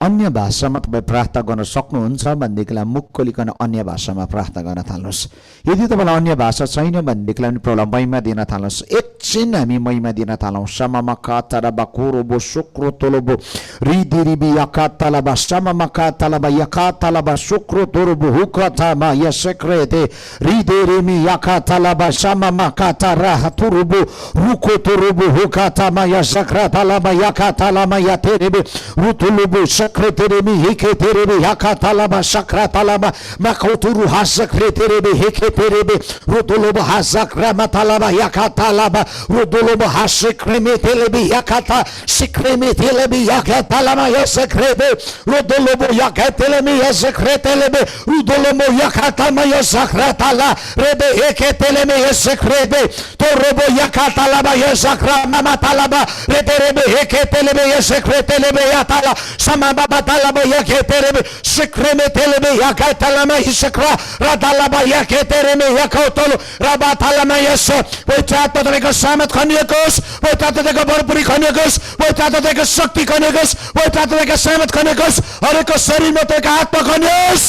अन्य भाषामा तपाईँ प्रार्थना गर्न सक्नुहुन्छ भनेदेखिलाई मुख खोलिकन अन्य भाषामा प्रार्थना गर्न थाल्नुहोस्। यदि तपाईँलाई अन्य भाषा छैन भनेदेखिलाई पनि प्रभुलाई महिमा दिन थाल्नुहोस्। एकछिन हामी महिमा दिन थालौँ। समामा कातालाबा कोरोबो शुक्रो तोलोबो रिदिरिबी याकातालाबा समामा कातालाबा याकातालाबा शुक्रो तोरोबो हुकातामा यसक्रेते रिदेरेमी याकातालाबा समामा कातारा हतुरुबो रुको तोरोबो हुकातामा यसक्रातालाबा याकातालामा यातेरेबे रुतुलुबो सक्रेतेरेमी हेकेतेरेबे याकातालाबा सक्रातालाबा माकोतुरु हासक्रेतेरेबे हेकेतेरेबे रुतुलुबो हासक्रामातालाबा याकातालाबा रुतुलुबो हासक्रेमेतेलेबे याकाता सिक्रेमेतेलेबे याकातालामा यसक्रेबे रुतुलुबो याकातेलेबे यसक्रेतेलेबे रुतुलुबो याकातामा यसक्राताला रेबे हेकेतेलेबे यसक्रेबे तोरोबो याकातालाबा यसक्रामातालाबा रेतेरेबे हेकेतेलेबे यसक्रेतेलेबे याताला समाबाबा तालाबा याकेतेरेबे सिक्रेमेतेलेबे याकातालामा इसक्रा रातालाबा याकेतेरेबे याकोतोलो राबातालामा यस पवित्र आत्माको सामर्थ खनिएकोस्, पवित्र आत्माको भरपुरी खनिएकोस्, पवित्र आत्माको शक्ति खनिएकोस्, पवित्र आत्माको सामर्थ खनिएकोस्, हरेकको शरीरमा तपाईँको आत्मा खनियोस्।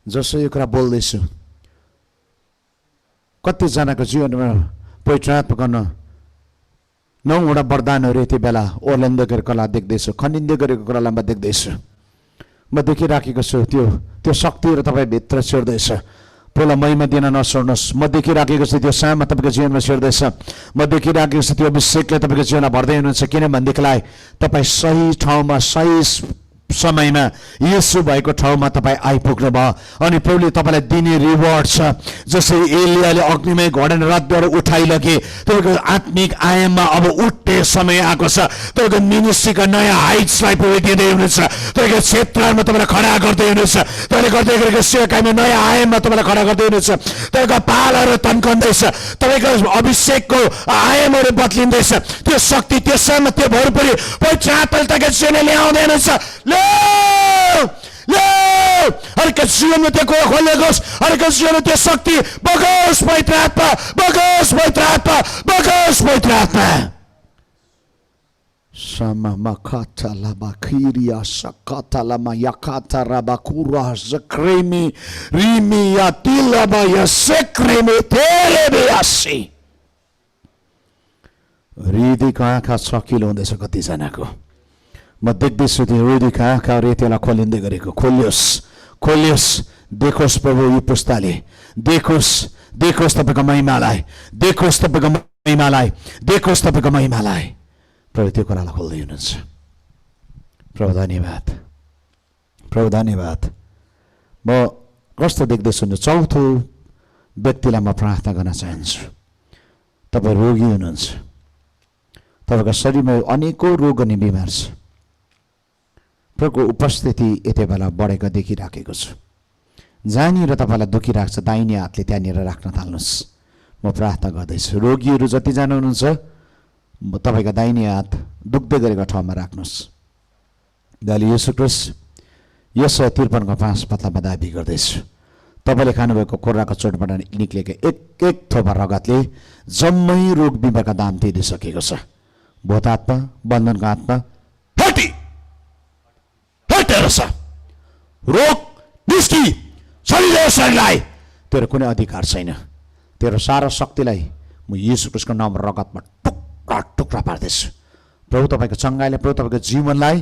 जसो यो कुरा बोल्दैछु कतिजनाको जीवनमा पवित्र आत्माको 9वटा वरदानहरू यति बेला ओर्लिँदै गरेको कुरा देख्दैछु, खनिँदै गरेको कुरालाई म देख्दैछु। म देखिराखेको छु त्यो शक्तिहरू तपाईँ भित्र छिर्दैछ। प्रभुलाई महिमा दिन नछोड्नुहोस्। म देखिराखेको छु त्यो सामा तपाईँको जीवनमा छिर्दैछ। म देखिराखेको छु त्यो अभिषेकले तपाईँको जीवनमा भर्दै हुनुहुन्छ। किनभनेदेखिलाई तपाईँ सही ठाउँमा सही समयमा येशू भएको ठाउँमा तपाईँ आइपुग्नु भयो अनि प्रभुले तपाईँलाई दिने रिवार्ड छ। जसरी एलियाले अग्निमय घोडा रथबाट उठाइलगे, तपाईँको आत्मिक आयाममा अब उठ्ने समय आएको छ। तपाईँको मिनिस्ट्रीको नयाँ हाइट्सलाई प्रभुले दिँदै हुनुहुन्छ। तपाईँको क्षेत्रमा तपाईँलाई खडा गर्दै हुनुहुन्छ। तपाईँले गर्दै गरेको सेवाकाईमा नयाँ आयाममा तपाईँलाई खडा गर्दै हुनुहुन्छ। तपाईँको पालहरू तन्कँदैछ, तपाईँको अभिषेकको आयामहरू बदलिँदैछ। त्यो शक्ति, त्यो सामर्थ, त्यो भरपुरी पवित्र आत्माले तपाईँको जीवनमा ल्याउँदै हुनुहुन्छ। हरेक जीवनमा त्यो कुरा खोलेकोस्, हरेक जीवनमा त्यो शक्ति बगोस्, पवित्र आत्मा बगोस्, पवित्र आत्मा बगोस्, पवित्र आत्मा। Sama kata laba kiria sakata lama yakata rabakura zakremi rimi yatilaba yasekremi telebe yasi. हृदयको आँखा सकिलो हुँदैछ कतिजनाको। म देख्दैछु त्यो हृदयको आँखाहरू यतिलाई खोलिँदै गरेको। खोलियोस्, खोलियोस्, देखोस् प्रभु यो पुस्ताले, देखोस्, देखोस् तपाईँको महिमालाई, देखोस् तपाईँको महिमालाई, देखोस् तपाईँको महिमालाई। प्रभु त्यो कुरालाई खोल्दै हुनुहुन्छ। प्रभु धन्यवाद, प्रभु धन्यवाद। म कस्तो देख्दैछु नि, चौथो व्यक्तिलाई म प्रार्थना गर्न चाहन्छु। तपाईँ रोगी हुनुहुन्छ, तपाईँको शरीरमा अनेकौँ रोग अनि बिमार छ। प्रभुको उपस्थिति यति बेला बढेको देखिराखेको छु। जहाँनिर तपाईँलाई दुखिरहेको छ दाहिने हातले त्यहाँनिर राख्न थाल्नुहोस्। म प्रार्थना गर्दैछु। रोगीहरू जतिजना हुनुहुन्छ तपाईँको दाहिने हात दुख्दै गरेको ठाउँमा राख्नुहोस्। दाली येशू ख्रीष्ट यस 53 को 5 पत्लामा दाबी गर्दैछु। तपाईँले खानुभएको कोर्राको चोटबाट निक्लेको एक एक थोपा रगतले जम्मै रोग बिमारका दाम तिरिसकेको छ। भूत आत्मा, बन्धनको आत्मा हटी हटेर छ। रोग निस्की शरीरलाई, तेरो कुनै अधिकार छैन। तेरो सारा शक्तिलाई म येशू ख्रीष्टको नाममा रगतमा टुक्रा टुक्रा पार्दैछु। प्रभु तपाईँको चङ्गाइलाई, प्रभु तपाईँको जीवनलाई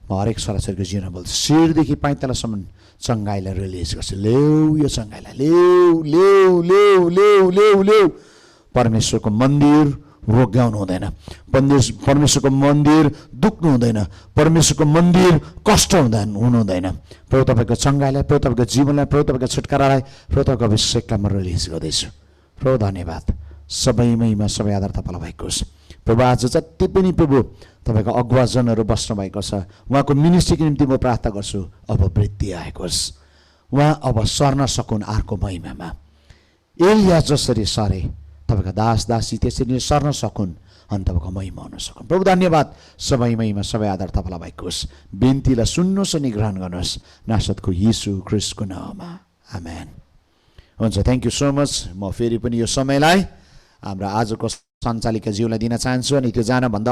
म हरेक छोराछोरीको जीवनमा बोल्छु। शिरदेखि पाइतलासम्म चङ्गाइलाई रिलिज गर्छु। ल्याऊ यो चङ्गाइलाई, ल्याऊ ल्याऊ ल्याऊ ल्याऊ ल्याऊ ल्याऊ। परमेश्वरको मन्दिर रोगाउनु हुँदैन, परमेश्वरको मन्दिर दुख्नु हुँदैन, परमेश्वरको मन्दिर कष्ट हुनु हुँदैन। प्रभु तपाईँको चङ्गाइलाई, प्रभु तपाईँको जीवनलाई, प्रभु तपाईँको छुटकारालाई, प्रभु तपाईँको अभिषेकलाई म रिलिज गर्दैछु। प्रभु धन्यवाद। सबै महिमा, सबै आधार तपाईँलाई भएको होस्। प्रभु आज जति पनि प्रभु तपाईँको अगुवाजनहरू बस्नु भएको छ, उहाँको मिनिस्ट्रीको निम्ति म प्रार्थना गर्छु। अब वृद्धि आएको होस्, उहाँ अब सर्न सकुन् अर्को महिमामा। एलिया जसरी सरे तपाईँका दास दासी त्यसरी नै सर्न सकुन् अनि तपाईँको महिमा हुन सकुन्। प्रभु धन्यवाद, सबै महिमा सबै आधार तपाईँलाई भएको होस्। बिन्तीलाई सुन्नुहोस् अनि ग्रहण गर्नुहोस् नासरतको यीशु ख्रिस्टको नाममा, आमेन। हुन्छ, थ्याङ्क यू सो मच। म फेरि पनि यो समयलाई हाम्रा आजको सञ्चालिका ज्यूलाई दिन चाहन्छु अनि त्यो जानभन्दा